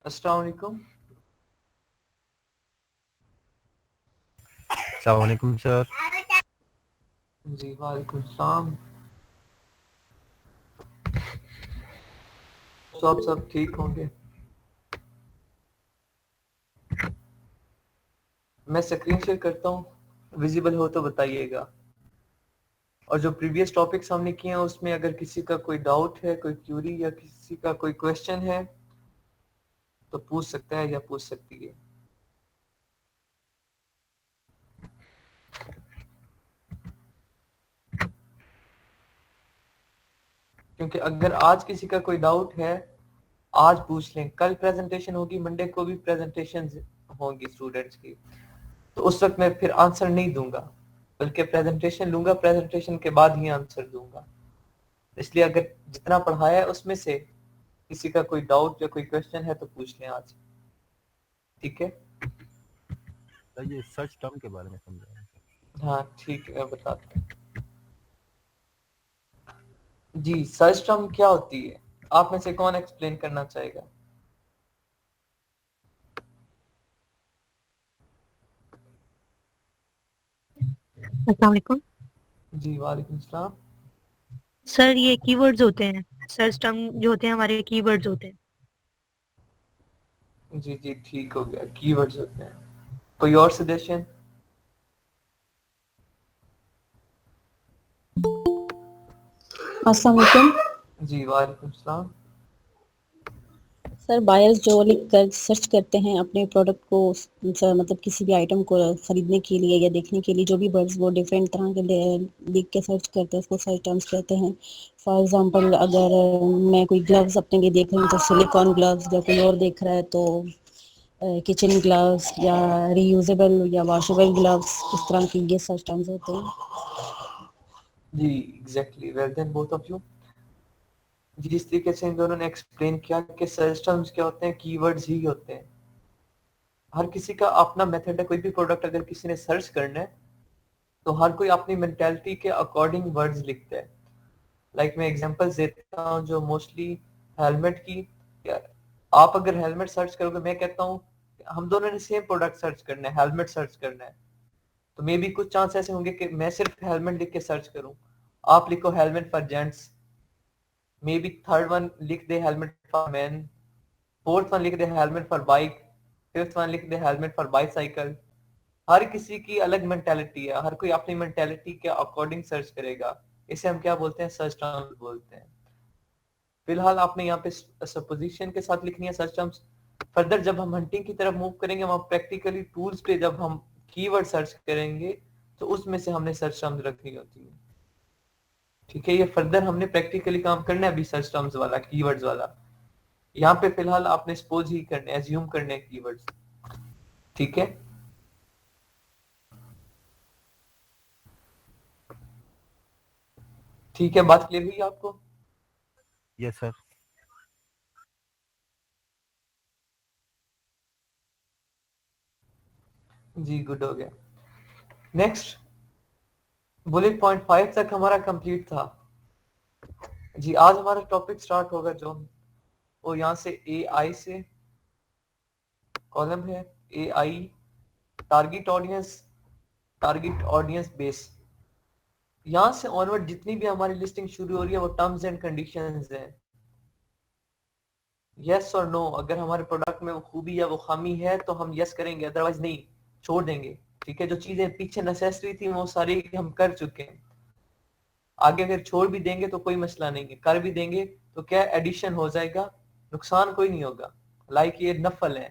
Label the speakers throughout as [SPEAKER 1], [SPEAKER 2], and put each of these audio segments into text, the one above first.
[SPEAKER 1] अस्सलाम वालेकुम।
[SPEAKER 2] अस्सलाम वालेकुम सर।
[SPEAKER 1] जी वालेकुम सलाम। तो आप सब ठीक होंगे? मैं स्क्रीन शेयर करता हूँ, विजिबल हो तो बताइएगा। और जो प्रीवियस टॉपिक्स हमने किए हैं उसमें अगर किसी का कोई डाउट है, कोई क्यूरी या किसी का कोई क्वेश्चन है तो पूछ सकता है या पूछ सकती है। क्योंकि अगर आज किसी का कोई डाउट है आज पूछ लें, कल प्रेजेंटेशन होगी, मंडे को भी प्रेजेंटेशन होंगी स्टूडेंट्स की, तो उस वक्त मैं फिर आंसर नहीं दूंगा, बल्कि प्रेजेंटेशन लूंगा, प्रेजेंटेशन के बाद ही आंसर दूंगा। इसलिए अगर जितना पढ़ाया है उसमें से किसी का कोई डाउट या कोई क्वेश्चन है तो पूछ लें आज, ठीक है?
[SPEAKER 2] सर ये सर्च टर्म के बारे में समझाएं सर।
[SPEAKER 1] हाँ ठीक है, बताते हैं। जी, सर्च टर्म क्या होती है? आप में से कौन एक्सप्लेन करना चाहेगा?
[SPEAKER 3] अस्सलाम वालेकुम
[SPEAKER 1] जी वालेकुम सलाम।
[SPEAKER 3] सर। ये कीवर्ड्स होते हैं, सर्च टर्म जो होते हैं हमारे कीवर्ड्स होते हैं।
[SPEAKER 1] जी जी ठीक हो गया, कीवर्ड्स होते हैं। कोई और सजेशन?
[SPEAKER 4] अस्सलाम वालेकुम
[SPEAKER 1] जी वालेकुम सलाम।
[SPEAKER 4] सर। बायर्स जो लिख कर सर्च करते हैं अपने प्रोडक्ट को, मतलब किसी भी आइटम को खरीदने के लिए या देखने के लिए, जो भी वर्ड्स वो डिफरेंट तरह के लिख के सर्च करते हैं उसको सर्च टर्म्स कहते हैं। फॉर एग्जांपल अगर मैं कोई ग्लव्स अपने लिए देख रही हूँ तो सिलिकॉन ग्लव्स, या कोई और देख रहा है तो किचन ग्लव्स या रीयूजेबल या वॉशेबल ग्लव्स, इस तरह के ये सर्च टर्म्स होते हैं।
[SPEAKER 1] जी exactly, well then both of you. जिस तरीके से इन दोनों ने एक्सप्लेन किया कि सर्च टर्म्स क्या होते हैं, कीवर्ड्स ही होते हैं। हर किसी का अपना मेथड है, कोई भी प्रोडक्ट अगर किसी ने सर्च करना है तो हर कोई अपनी मेंटेलिटी के अकॉर्डिंग वर्ड्स लिखता है। लाइक मैं एग्जांपल्स देता हूँ जो मोस्टली हेलमेट की, आप अगर हेलमेट सर्च करोगे, मैं कहता हूँ हम दोनों ने सेम प्रोडक्ट सर्च करना है, हेलमेट सर्च करना है, तो मे बी कुछ चांस ऐसे होंगे कि मैं सिर्फ हेलमेट लिख के सर्च करूं, आप लिखो helmet for gents, maybe third one लिख दे helmet for man, fourth one लिख दे helmet for bike, fifth one लिख दे हेलमेट फॉर बाईसाइकिल। हर किसी की अलग मेंटेलिटी है, हर कोई अपनी मेंटेलिटी के अकॉर्डिंग सर्च करेगा। इसे हम क्या बोलते हैं? सर्च टर्म्स बोलते हैं। फिलहाल आपने यहाँ पे सपोजिशन के साथ लिखनी है सर्च टर्म्स। फर्दर जब हम हंटिंग की तरफ मूव करेंगे, वहां प्रैक्टिकली टूल्स पे जब हम कीवर्ड सर्च करेंगे तो उसमें से हमने सर्च टर्म्स रखनी होती है, ठीक है? ये फर्दर हमने प्रैक्टिकली काम करना है अभी, सर्च टर्म्स वाला, कीवर्ड्स वाला। यहाँ पे फिलहाल आपने सपोज ही करने, एज्यूम करने कीवर्ड्स, ठीक है? ठीक है, बात क्लियर हुई आपको?
[SPEAKER 2] Yes sir.
[SPEAKER 1] जी गुड हो गया। नेक्स्ट, बुलेट पॉइंट 5 तक हमारा कंप्लीट था। जी आज हमारा टॉपिक स्टार्ट होगा जो, वो यहाँ से AI से कॉलम है, AI target audience, target audience base. यहाँ से ऑनवर्ड जितनी भी हमारी लिस्टिंग शुरू हो रही है वो टर्म्स एंड कंडीशंस हैं। यस और नो, अगर हमारे प्रोडक्ट में वो खूबी या वो खामी है तो हम यस करेंगे, अदरवाइज नहीं, छोड़ देंगे। ठीक है, जो चीजें पीछे नेसेसरी थी वो सारी हम कर चुके हैं, आगे अगर छोड़ भी देंगे तो कोई मसला नहीं है, कर भी देंगे तो क्या एडिशन हो जाएगा, नुकसान कोई नहीं होगा। लाइक ये नफल है,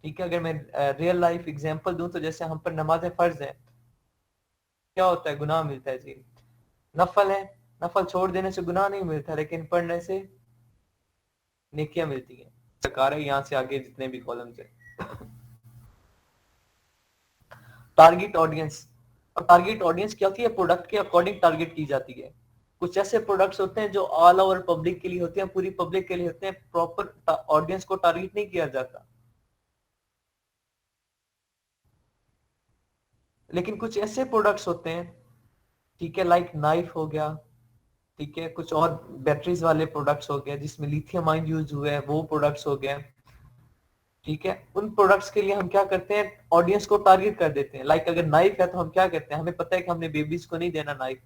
[SPEAKER 1] ठीक है? अगर मैं रियल लाइफ एग्जांपल दूं तो जैसे हम पर नमाजें फर्ज है, क्या होता है? गुनाह मिलता है जी। नफल है, नफल छोड़ देने से गुनाह नहीं मिलता, लेकिन पढ़ने से नेकियां मिलती हैं। सरकार है यहाँ से आगे जितने भी कॉलम्स है। टारगेट ऑडियंस, और टारगेट ऑडियंस क्या होती है? प्रोडक्ट के अकॉर्डिंग टारगेट की जाती है। कुछ ऐसे प्रोडक्ट्स होते हैं जो ऑल ओवर पब्लिक के लिए होते हैं, पूरी पब्लिक के लिए होते हैं, प्रॉपर ऑडियंस को टारगेट नहीं किया जाता। लेकिन कुछ ऐसे प्रोडक्ट्स होते हैं, ठीक है, लाइक नाइफ हो गया, ठीक है, कुछ और बैटरीज वाले प्रोडक्ट्स हो गए जिसमें लिथियम आयन यूज हुए हैं, वो प्रोडक्ट्स हो गए। ठीक है, उन प्रोडक्ट्स के लिए हम क्या करते हैं, ऑडियंस को टारगेट कर देते हैं। लाइक अगर नाइफ है तो हम क्या करते हैं, हमें पता है कि हमने बेबीज को नहीं देना नाइफ,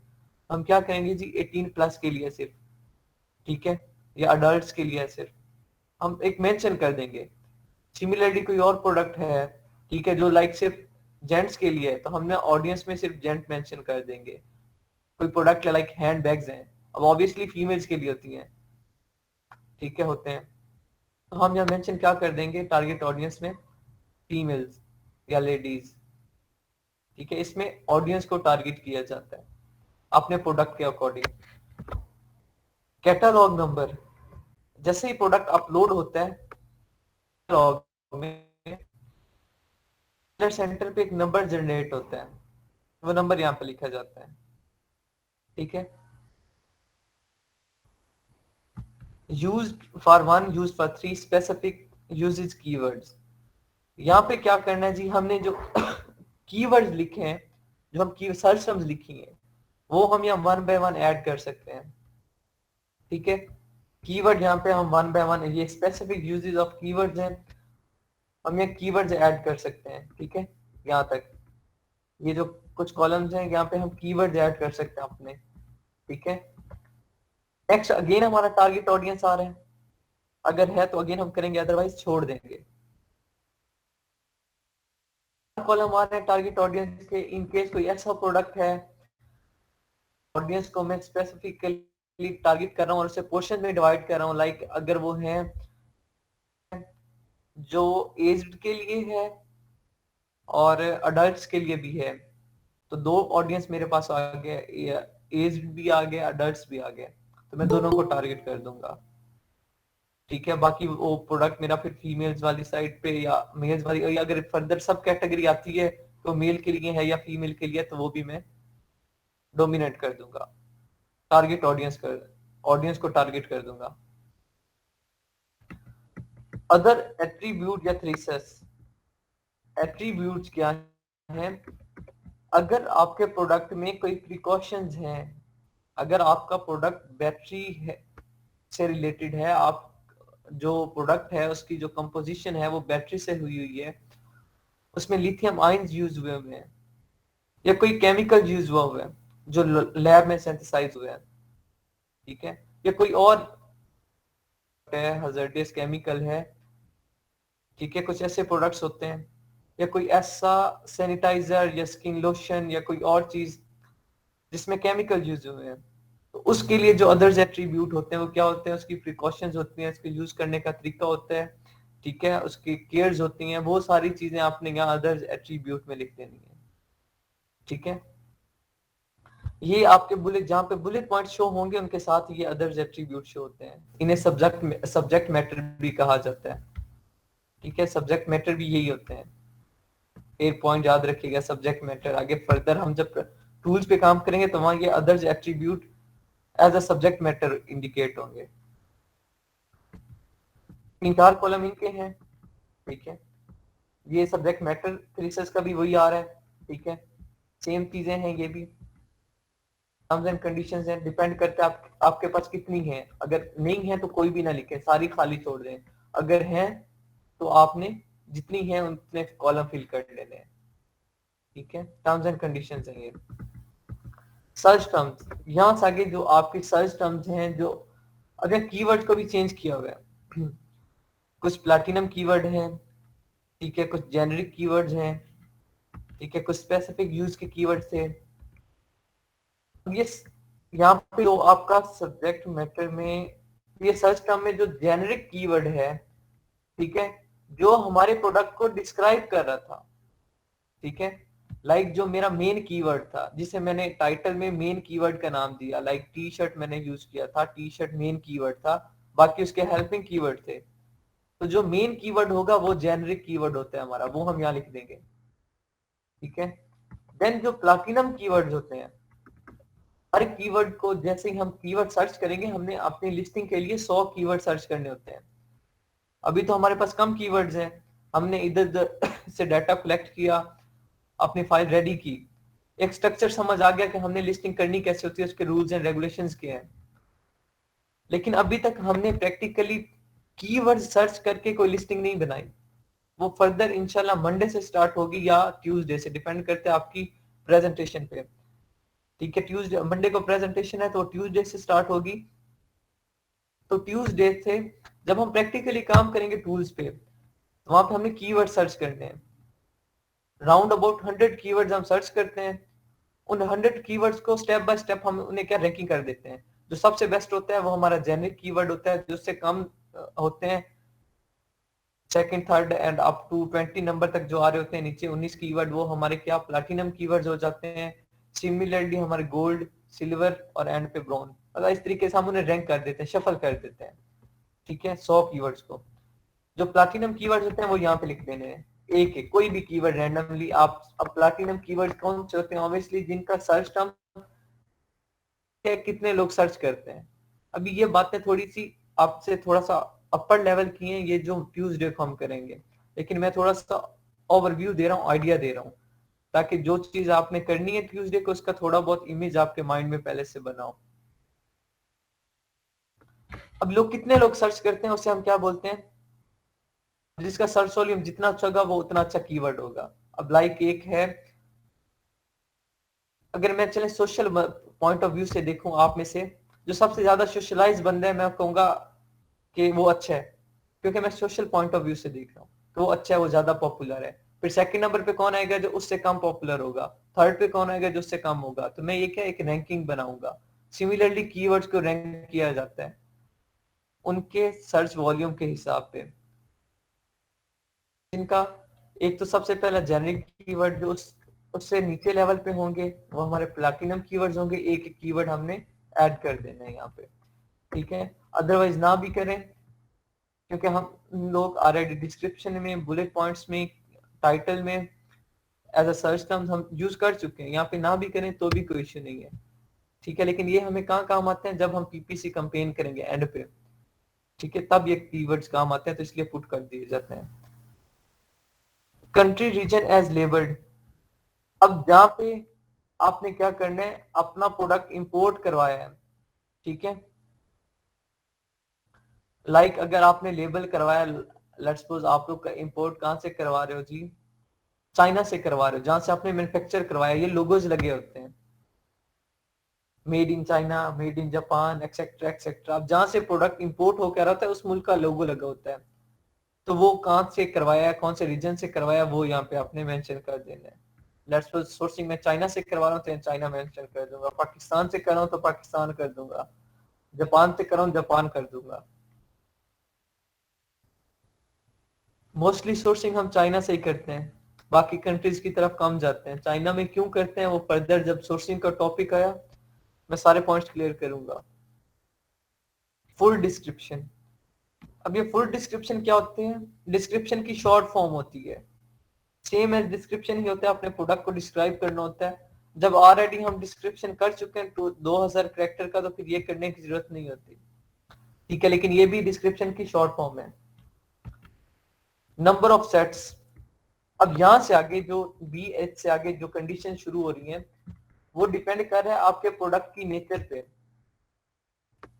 [SPEAKER 1] हम क्या करेंगे जी 18+ के लिए सिर्फ, ठीक है, या अडल्ट के लिए सिर्फ हम एक मेंशन कर देंगे। सिमिलरली कोई और प्रोडक्ट है, ठीक है, जो लाइक सिर्फ जेंट्स के लिए है, तो हमने ऑडियंस में सिर्फ जेंट मेंशन कर देंगे। कोई प्रोडक्ट लाइक हैंड बैग्स हैं, अब ऑब्वियसली फीमेल्स के लिए होती हैं, ठीक है, होते हैं, तो हम यहाँ मेंशन क्या कर देंगे टारगेट ऑडियंस में, फीमेल्स या लेडीज, ठीक है, इसमें ऑडियंस को टारगेट किया जाता है अपने प्रोडक्ट के अकॉर्डिंग। कैटलॉग नंबर, जैसे ही प्रोडक्ट अपलोड होता है कैटलॉग में सेंटर पे एक नंबर जनरेट होता है, वो नंबर यहाँ पे लिखा जाता है, ठीक है। used for 1, used for 3 specific uses keywords। यहाँ पे क्या करना है जी, हमने जो कीवर्ड्स लिखे हैं, जो हम की सर्च टर्म्स लिखी हैं, वो हम यहाँ 1 by 1 ऐड कर सकते हैं, ठीक है। कीवर्ड यहाँ पे हम 1 by 1, ये स्पेसिफिक यूजेस ऑफ कीवर्ड्स हैं, हम यहाँ कीवर्ड्स ऐड कर सकते हैं, ठीक है। यहाँ तक ये जो कुछ कॉलम्स हैं, यहाँ पे हम कीवर्ड्स ऐड कर सकते हैं अपने, ठीक है। नेक्स्ट अगेन हमारा टारगेट ऑडियंस आ रहा है, अगर है तो अगेन हम करेंगे, अदरवाइज छोड़ देंगे। कॉलम आ रहे हैं टारगेट ऑडियंस के, इन केस कोई ऐसा प्रोडक्ट है ऑडियंस को मैं स्पेसिफिकली टारगेट कर रहा हूँ और उसे पोर्शन में डिवाइड कर रहा हूँ, लाइक अगर वो है जो एज्ड के लिए है और अडल्ट्स के लिए भी है, तो दो ऑडियंस मेरे पास आ गए, एज्ड भी आ गया, अडल्ट्स भी आ गए, तो मैं दोनों को टारगेट कर दूंगा, ठीक है। बाकी वो प्रोडक्ट मेरा फिर फीमेल्स वाली साइड पे या मेल्स वाली, या अगर फर्दर सब कैटेगरी आती है तो मेल के लिए है या फीमेल के लिए, तो वो भी मैं डोमिनेट कर दूंगा, टारगेट ऑडियंस को टारगेट कर दूंगा। अदर एट्रीब्यूट या थ्रीसेस, एट्रीब्यूट्स क्या हैं, अगर आपके प्रोडक्ट में कोई प्रिकॉशंस हैं, अगर आपका प्रोडक्ट बैटरी से रिलेटेड है, आप जो प्रोडक्ट है उसकी जो कंपोजिशन है वो बैटरी से हुई है, उसमें लिथियम आयंस यूज हुए हैं, या कोई केमिकल यूज हुआ है जो लैब में सिंथेसाइज हुए हैं, ठीक है, या कोई और हजार्डियस केमिकल है, ठीक है, कुछ ऐसे प्रोडक्ट्स होते हैं, या कोई ऐसा सैनिटाइजर या स्किन लोशन या कोई और चीज जिसमें केमिकल यूज हुए हैं, तो उसके लिए जो अदर्स एट्रीब्यूट होते हैं वो क्या होते हैं, उसकी प्रिकॉशंस होती हैं, इसके यूज करने का तरीका होता है, ठीक है, उसकी केयर्स होती हैं, वो सारी चीजें आपने यहाँ अदर्स एट्रीब्यूट में लिख देनी है, ठीक है। ये आपके बुलेट, जहाँ पे बुलेट पॉइंट शो होंगे उनके साथ ये अदर्स एट्रीब्यूट शो होते हैं, इन्हें सब्जेक्ट मैटर भी कहा जाता है, ठीक है, सब्जेक्ट मैटर भी यही होते हैं, एक पॉइंट याद रखिएगा, सब्जेक्ट मैटर। आगे फर्दर हम जब टूल्स पे काम करेंगे तो वहां ये others attribute as a subject matter indicate होंगे। 3-4 कॉलम इनके हैं, ठीक है, ये सब्जेक्ट मैटर थ्रीसेस का भी वही आ रहा है, ठीक है, सेम चीजें हैं ये भी, टर्म्स एंड कंडीशंस हैं, डिपेंड करता है आपके पास कितनी है, अगर नहीं है तो कोई भी ना लिखे, सारी खाली छोड़ दें, अगर है तो आपने जितनी है उतने कॉलम फिल कर लेने हैं, ठीक है। टर्म्स एंड कंडीशंस हैं ये। सर्च टर्म्स, यहां से आगे जो आपके सर्च टर्म्स हैं, जो अगर कीवर्ड को भी चेंज किया हुआ है, कुछ प्लैटिनम कीवर्ड हैं, ठीक है, कुछ जेनरिक कीवर्ड्स हैं, ठीक है, कुछ स्पेसिफिक यूज के कीवर्ड थे। ये यहाँ पे जो आपका सब्जेक्ट मैटर में ये सर्च टर्म में जो जेनरिक कीवर्ड है, ठीक है, जो हमारे प्रोडक्ट को डिस्क्राइब कर रहा था, ठीक है, लाइक जो मेरा मेन कीवर्ड था जिसे मैंने टाइटल में मेन कीवर्ड का नाम दिया, लाइक टी शर्ट मैंने यूज किया था, टी शर्ट मेन कीवर्ड था, बाकी उसके हेल्पिंग कीवर्ड थे, तो जो मेन कीवर्ड होगा वो जेनरिक कीवर्ड होता है हमारा, वो हम यहाँ लिख देंगे, ठीक है। देन जो प्लैटिनम कीवर्ड्स होते हैं, हर कीवर्ड को जैसे ही हम कीवर्ड सर्च करेंगे, हमने अपनी लिस्टिंग के लिए 100 कीवर्ड सर्च करने होते हैं, अभी तो हमारे पास कम कीवर्ड्स हैं, हमने इधर उधर से डाटा कलेक्ट किया, अपनी फाइल रेडी की, एक स्ट्रक्चर समझ आ गया कि हमने लिस्टिंग करनी कैसे होती है, उसके रूल्स एंड रेगुलेशंस क्या हैं, लेकिन अभी तक हमने प्रैक्टिकली कीवर्ड सर्च करके कोई लिस्टिंग नहीं बनाई, वो फर्दर इंशाल्लाह मंडे से स्टार्ट होगी या ट्यूसडे से, डिपेंड करते हैं आपकी प्रेजेंटेशन पे। ठीक है, ट्यूसडे मंडे को प्रेजेंटेशन है तो ट्यूसडे से स्टार्ट होगी। तो ट्यूसडे से जब हम प्रैक्टिकली काम करेंगे टूल्स पे, तो वहां पे हमने कीवर्ड सर्च करने हैं। राउंड अबाउट 100 कीवर्ड्स हम सर्च करते हैं। उन 100 कीवर्ड्स को स्टेप बाय स्टेप हम उन्हें क्या रैंकिंग कर देते हैं। जो सबसे बेस्ट होता है वो हमारा जेनरिक कीवर्ड होता है, जो उससे कम होते हैं second third and up to 20 number तक जो आ रहे होते हैं नीचे 19 कीवर्ड, वो हमारे क्या प्लैटिनम कीवर्ड्स हो जाते हैं। सिमिलरली हमारे गोल्ड, सिल्वर और एंड पे ब्रॉन्ज। अगर इस तरीके से हम उन्हें रैंक कर देते हैं, शफल कर देते हैं। ठीक है, 100 कीवर्ड्स को। जो प्लैटिनम कीवर्ड्स होते हैं वो यहाँ पे लिख देने हैं, एक एक कोई भी कीवर्ड रैंडमली आप। अब प्लैटिनम कीवर्ड कौन से होते हैं? ऑब्वियसली जिनका सर्च टर्म कितने लोग सर्च करते हैं। अभी ये बातें थोड़ी सी आपसे थोड़ा सा अपर लेवल की हैं, ये जो ट्यूसडे को हम करेंगे, लेकिन मैं थोड़ा सा ओवरव्यू दे रहा हूँ, आइडिया दे रहा हूँ, ताकि जो चीज आपने करनी है ट्यूसडे को उसका थोड़ा बहुत इमेज आपके माइंड में पहले से बनाओ। अब लोग कितने लोग सर्च करते हैं उसे हम क्या बोलते हैं? जिसका सर्च वॉल्यूम जितना अच्छा होगा वो उतना अच्छा कीवर्ड होगा। अब लाइक एक है, अगर मैं चले सोशल पॉइंट ऑफ व्यू से देखूं, आप में से जो सबसे ज्यादा सोशलाइज बंदा है, मैं कहूंगा कि वो अच्छा है, क्योंकि मैं सोशल पॉइंट ऑफ व्यू से देख रहा हूँ तो वो अच्छा है, वो ज्यादा पॉपुलर है। फिर सेकंड नंबर पे कौन आएगा? जो उससे कम पॉपुलर होगा। थर्ड पे कौन आएगा? जो उससे कम होगा। तो मैं ये क्या एक रैंकिंग बनाऊंगा। सिमिलरली कीवर्ड्स को रैंक किया जाता है उनके सर्च वॉल्यूम के हिसाब पे। इनका एक तो सबसे पहला जेनरिक कीवर्ड जो उससे नीचे लेवल पे होंगे वो हमारे प्लैटिनम कीवर्ड्स होंगे। एक एक कीवर्ड हमने ऐड कर देना है यहाँ पे। ठीक है, अदरवाइज ना भी करें, क्योंकि हम लोग ऑलरेडी डिस्क्रिप्शन में, बुलेट पॉइंट्स में, टाइटल में एज अ सर्च टर्म हम यूज कर चुके हैं। यहाँ पे ना भी करें तो भी कोई इश्यू नहीं है। ठीक है, लेकिन ये हमें कहाँ काम आते हैं? जब हम पीपीसी कंपेन करेंगे एंड पे। ठीक है, तब ये कीवर्ड्स काम आते हैं, तो इसलिए पुट कर दिए जाते हैं। Country region as labelled. अब जहाँ पे आपने क्या करना है, अपना प्रोडक्ट इंपोर्ट करवाया है। ठीक है, लाइक अगर आपने लेबल करवाया, लेट्स सपोज आप लोग का इंपोर्ट कहाँ से करवा रहे हो जी? चाइना से करवा रहे हो, जहां से आपने मैन्युफैक्चर करवाया। ये लोगोज लगे होते हैं, made in China, made in Japan, etcetera etcetera. अब जहां से प्रोडक्ट इंपोर्ट होकर आता है उस मुल्क का लोगो लगा होता है, तो वो कहाँ से करवाया, कौन से रीजन से करवाया, वो यहाँ पे आपने मेंशन कर देना है। लेट्स सपोज सोर्सिंग में चाइना से करवा रहा हूँ तो चाइना मेंशन कर दूंगा, पाकिस्तान से कर रहा हूँ तो पाकिस्तान कर दूंगा, जापान से कर रहा हूँ जापान कर दूंगा। मोस्टली सोर्सिंग हम चाइना से ही करते हैं, बाकी कंट्रीज की तरफ कम जाते हैं। चाइना में क्यों करते हैं वो फर्दर जब सोर्सिंग का टॉपिक आया मैं सारे पॉइंट्स क्लियर करूंगा। Full description. अब ये फुल डिस्क्रिप्शन क्या होते हैं? डिस्क्रिप्शन की शॉर्ट फॉर्म होती है, सेम एज डिस्क्रिप्शन ही होता है, अपने प्रोडक्ट को डिस्क्राइब करना होता है। जब ऑलरेडी हम डिस्क्रिप्शन कर चुके हैं तो 2000 कैरेक्टर का, तो फिर ये करने की जरूरत नहीं होती। ठीक है, लेकिन ये भी डिस्क्रिप्शन की शॉर्ट फॉर्म है। Number of sets. अब यहां से आगे जो BH से आगे जो कंडीशन शुरू हो रही है वो डिपेंड कर रहा है आपके प्रोडक्ट की नेचर पे।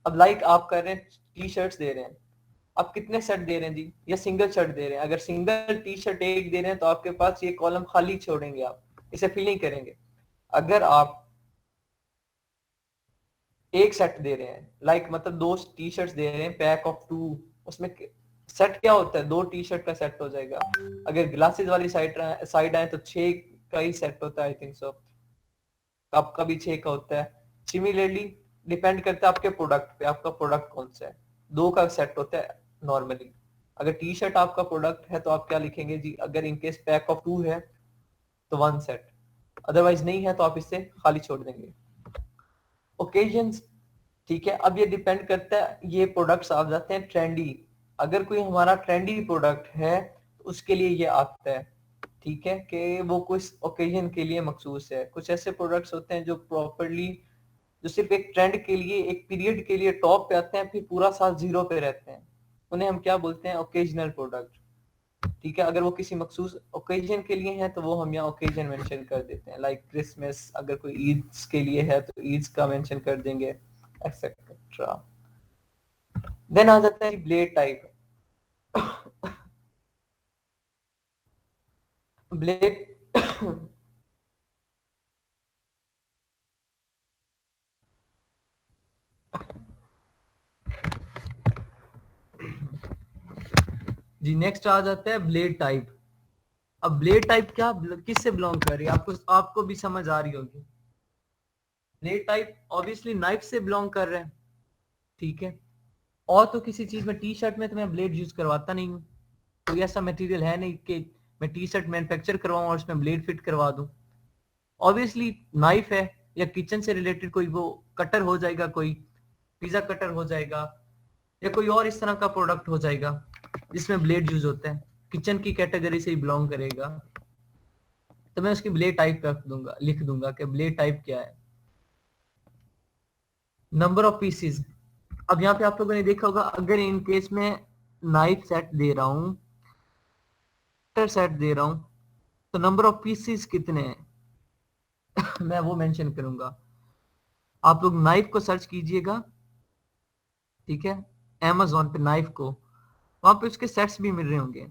[SPEAKER 1] अब लाइक आप कर रहे हैं टी शर्ट्स दे रहे हैं, आप कितने सेट दे रहे हैं जी? या सिंगल शर्ट दे रहे हैं? अगर सिंगल टी शर्ट एक दे रहे हैं तो आपके पास ये कॉलम खाली छोड़ेंगे, आप इसे फिल नहीं करेंगे। अगर आप एक सेट दे रहे हैं, लाइक मतलब 2 टी शर्ट्स दे रहे हैं, पैक ऑफ 2, उसमें सेट क्या होता है? 2 टी शर्ट का सेट हो जाएगा। अगर ग्लासेस वाली साइड आए तो 6 का ही सेट होता है, आई थिंक सो। आपका भी 6 का होता है। सिमिलरली डिपेंड करता है आपके प्रोडक्ट पे, आपका प्रोडक्ट कौन सा है। 2 का सेट होता है नॉर्मली। अगर टी शर्ट आपका प्रोडक्ट है तो आप क्या लिखेंगे जी? अगर इनकेस पैक ऑफ 2 है तो 1 सेट, अदरवाइज नहीं है तो आप इसे खाली छोड़ देंगे। ओकेजन्स। ठीक है, अब ये डिपेंड करता है, ये प्रोडक्ट्स आ जाते हैं ट्रेंडी। अगर कोई हमारा ट्रेंडी प्रोडक्ट है तो उसके लिए ये आता है। ठीक है, कि वो कुछ ओकेजन के लिए मखसूस है। कुछ ऐसे प्रोडक्ट्स होते हैं जो प्रॉपरली, जो सिर्फ एक ट्रेंड के लिए, एक पीरियड के लिए टॉप पे आते हैं, फिर पूरा साल जीरो पे रहते हैं। उन्हें हम क्या बोलते हैं? Occasional product. ठीक है, अगर वो किसी मखसूस ओकेजन के लिए है तो वो हम यहाँ ओकेजन मेंशन कर देते हैं। लाइक क्रिसमस, अगर कोई ईद के लिए है तो ईद का मेंशन कर देंगे, एक्सेट्रा। देन आ जाता है ब्लेड टाइप। ब्लेड जी नेक्स्ट आ जाता है ब्लेड टाइप। अब ब्लेड टाइप क्या किससे बिलोंग कर रही है, आपको भी समझ आ रही होगी। ब्लेड टाइप ऑब्वियसली नाइफ से बिलोंग कर रहा है, ठीक है। और तो किसी चीज में, टी शर्ट में तो मैं ब्लेड यूज करवाता नहीं हूँ, कोई ऐसा मटेरियल है नहीं कि मैं टी शर्ट मैन्युफैक्चर करवाऊं और उसमें ब्लेड फिट करवा दूं। ऑब्वियसली नाइफ है या किचन से रिलेटेड कोई वो कटर हो जाएगा, कोई पिज्जा कटर हो जाएगा या कोई और इस तरह का प्रोडक्ट हो जाएगा जिसमें ब्लेड यूज होता है, किचन की कैटेगरी से ही बिलोंग करेगा, तो मैं उसकी ब्लेड टाइप रख दूंगा, लिख दूंगा कि ब्लेड टाइप क्या है। नंबर ऑफ पीसीज, अब यहाँ पे आप लोगों ने देखा होगा, अगर इन केस में नाइफ सेट दे रहा हूं, कटर सेट दे रहा हूं, तो नंबर ऑफ पीसीज कितने हैं मैं वो मेंशन करूंगा। आप लोग नाइफ को सर्च कीजिएगा, ठीक है, Amazon पे नाइफ को, वहां पे उसके सेट्स भी मिल रहे होंगे।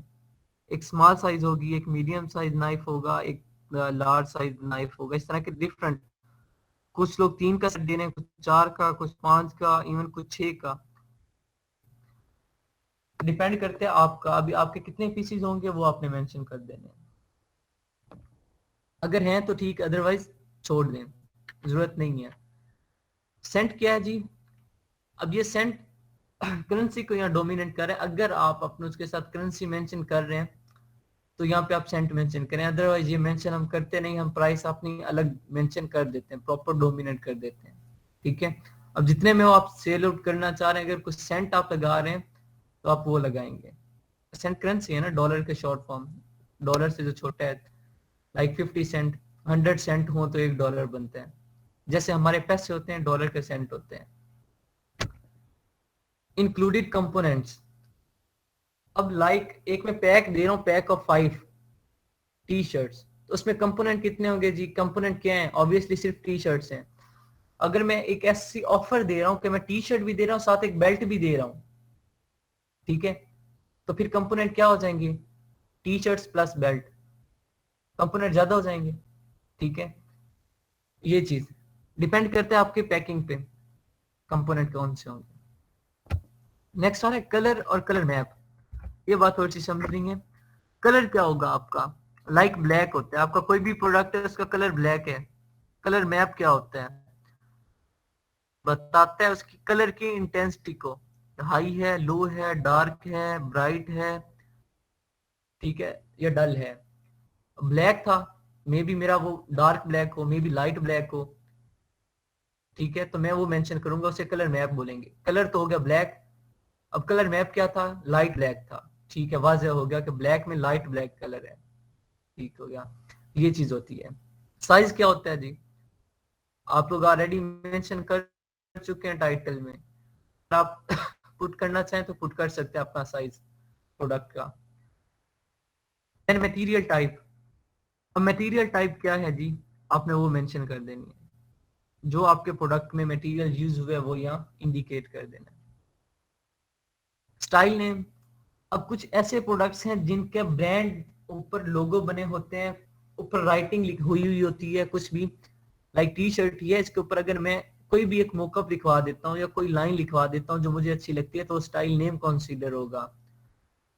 [SPEAKER 1] एक स्मॉल साइज होगी, एक मीडियम साइज नाइफ होगा, एक लार्ज साइज नाइफ होगा, इस तरह के डिफरेंट। कुछ लोग 3 का सेट दे रहे हैं, कुछ 4 का, कुछ 5 का, इवन कुछ 6 का, डिपेंड करते हैं आपका अभी आपके कितने पीसीज होंगे वो आपने मेंशन कर देने हैं। अगर हैं तो ठीक, अदरवाइज छोड़ दें, जरूरत नहीं है। सेंट क्या है जी, अब ये सेंट करेंसी को यहाँ डोमिनेट कर रहा है। अगर आप अपने उसके साथ करेंसी मेंशन कर रहे हैं तो यहाँ पे आप सेंट मेंशन करें, अदरवाइज ये मेंशन हम करते नहीं, हम प्राइस अपनी अलग मेंशन कर देते हैं, प्रॉपर डोमिनेट कर देते हैं, ठीक है। अब जितने में वो आप सेल आउट करना चाह रहे हैं, अगर कुछ सेंट आप लगा रहे हैं तो आप वो लगाएंगे। सेंट करेंसी है ना, डॉलर के शॉर्ट फॉर्म, डॉलर से जो छोटा है, लाइक 50 सेंट, 100 सेंट हो तो $1 बनता है, जैसे हमारे पैसे होते हैं डॉलर के सेंट होते हैं। इंक्लूडेड कंपोनेंट्स, अब लाइक एक मैं पैक दे रहा हूँ, पैक ऑफ 5 टी शर्ट्स, तो उसमें कंपोनेंट कितने होंगे जी, कंपोनेंट क्या है, ऑब्वियसली सिर्फ टी शर्ट्स हैं। अगर मैं एक ऐसी ऑफर दे रहा हूँ कि मैं टी शर्ट भी दे रहा हूँ साथ एक बेल्ट भी दे रहा हूँ, ठीक है, तो फिर कंपोनेंट क्या हो जाएंगे, T shirts plus belt, component ज्यादा हो जाएंगे, ठीक है। ये चीज डिपेंड करता है आपके पैकिंग पे कंपोनेंट कौन से होंगे। नेक्स्ट आ रहा है कलर और कलर मैप, ये बात थोड़ी सी समझनी है। कलर क्या होगा आपका, लाइक ब्लैक होता है, आपका कोई भी प्रोडक्ट है उसका कलर ब्लैक है। कलर मैप क्या होता है, बताता है उसकी कलर की इंटेंसिटी को, हाई है, लो है, डार्क है, ब्राइट है, ठीक है, या डल है। ब्लैक था, मे बी मेरा वो डार्क ब्लैक हो, मे बी लाइट ब्लैक हो, ठीक है, तो मैं वो मेंशन करूंगा, उसे कलर मैप बोलेंगे। कलर तो हो गया ब्लैक, अब कलर मैप क्या था, लाइट ब्लैक था, ठीक है, वाज़ेह हो गया कि ब्लैक में लाइट ब्लैक कलर है, ठीक हो गया। ये चीज होती है। साइज क्या होता है जी, आप लोग ऑलरेडी मेंशन कर चुके हैं टाइटल में, आप पुट करना चाहें तो पुट कर सकते हैं अपना साइज प्रोडक्ट का। एंड मटेरियल टाइप, अब मटेरियल टाइप क्या है जी, आपने वो मेंशन कर देनी है, जो आपके प्रोडक्ट में मटेरियल यूज हुए वो यहाँ इंडिकेट कर देना है। स्टाइल नेम, अब कुछ ऐसे प्रोडक्ट्स हैं जिनके ब्रांड ऊपर लोगो बने होते हैं, ऊपर राइटिंग हुई हुई होती है कुछ भी, लाइक टी शर्ट है, इसके ऊपर अगर मैं कोई भी एक मोकअप लिखवा देता हूँ या कोई लाइन लिखवा देता हूँ जो मुझे अच्छी लगती है तो स्टाइल नेम कंसीडर होगा,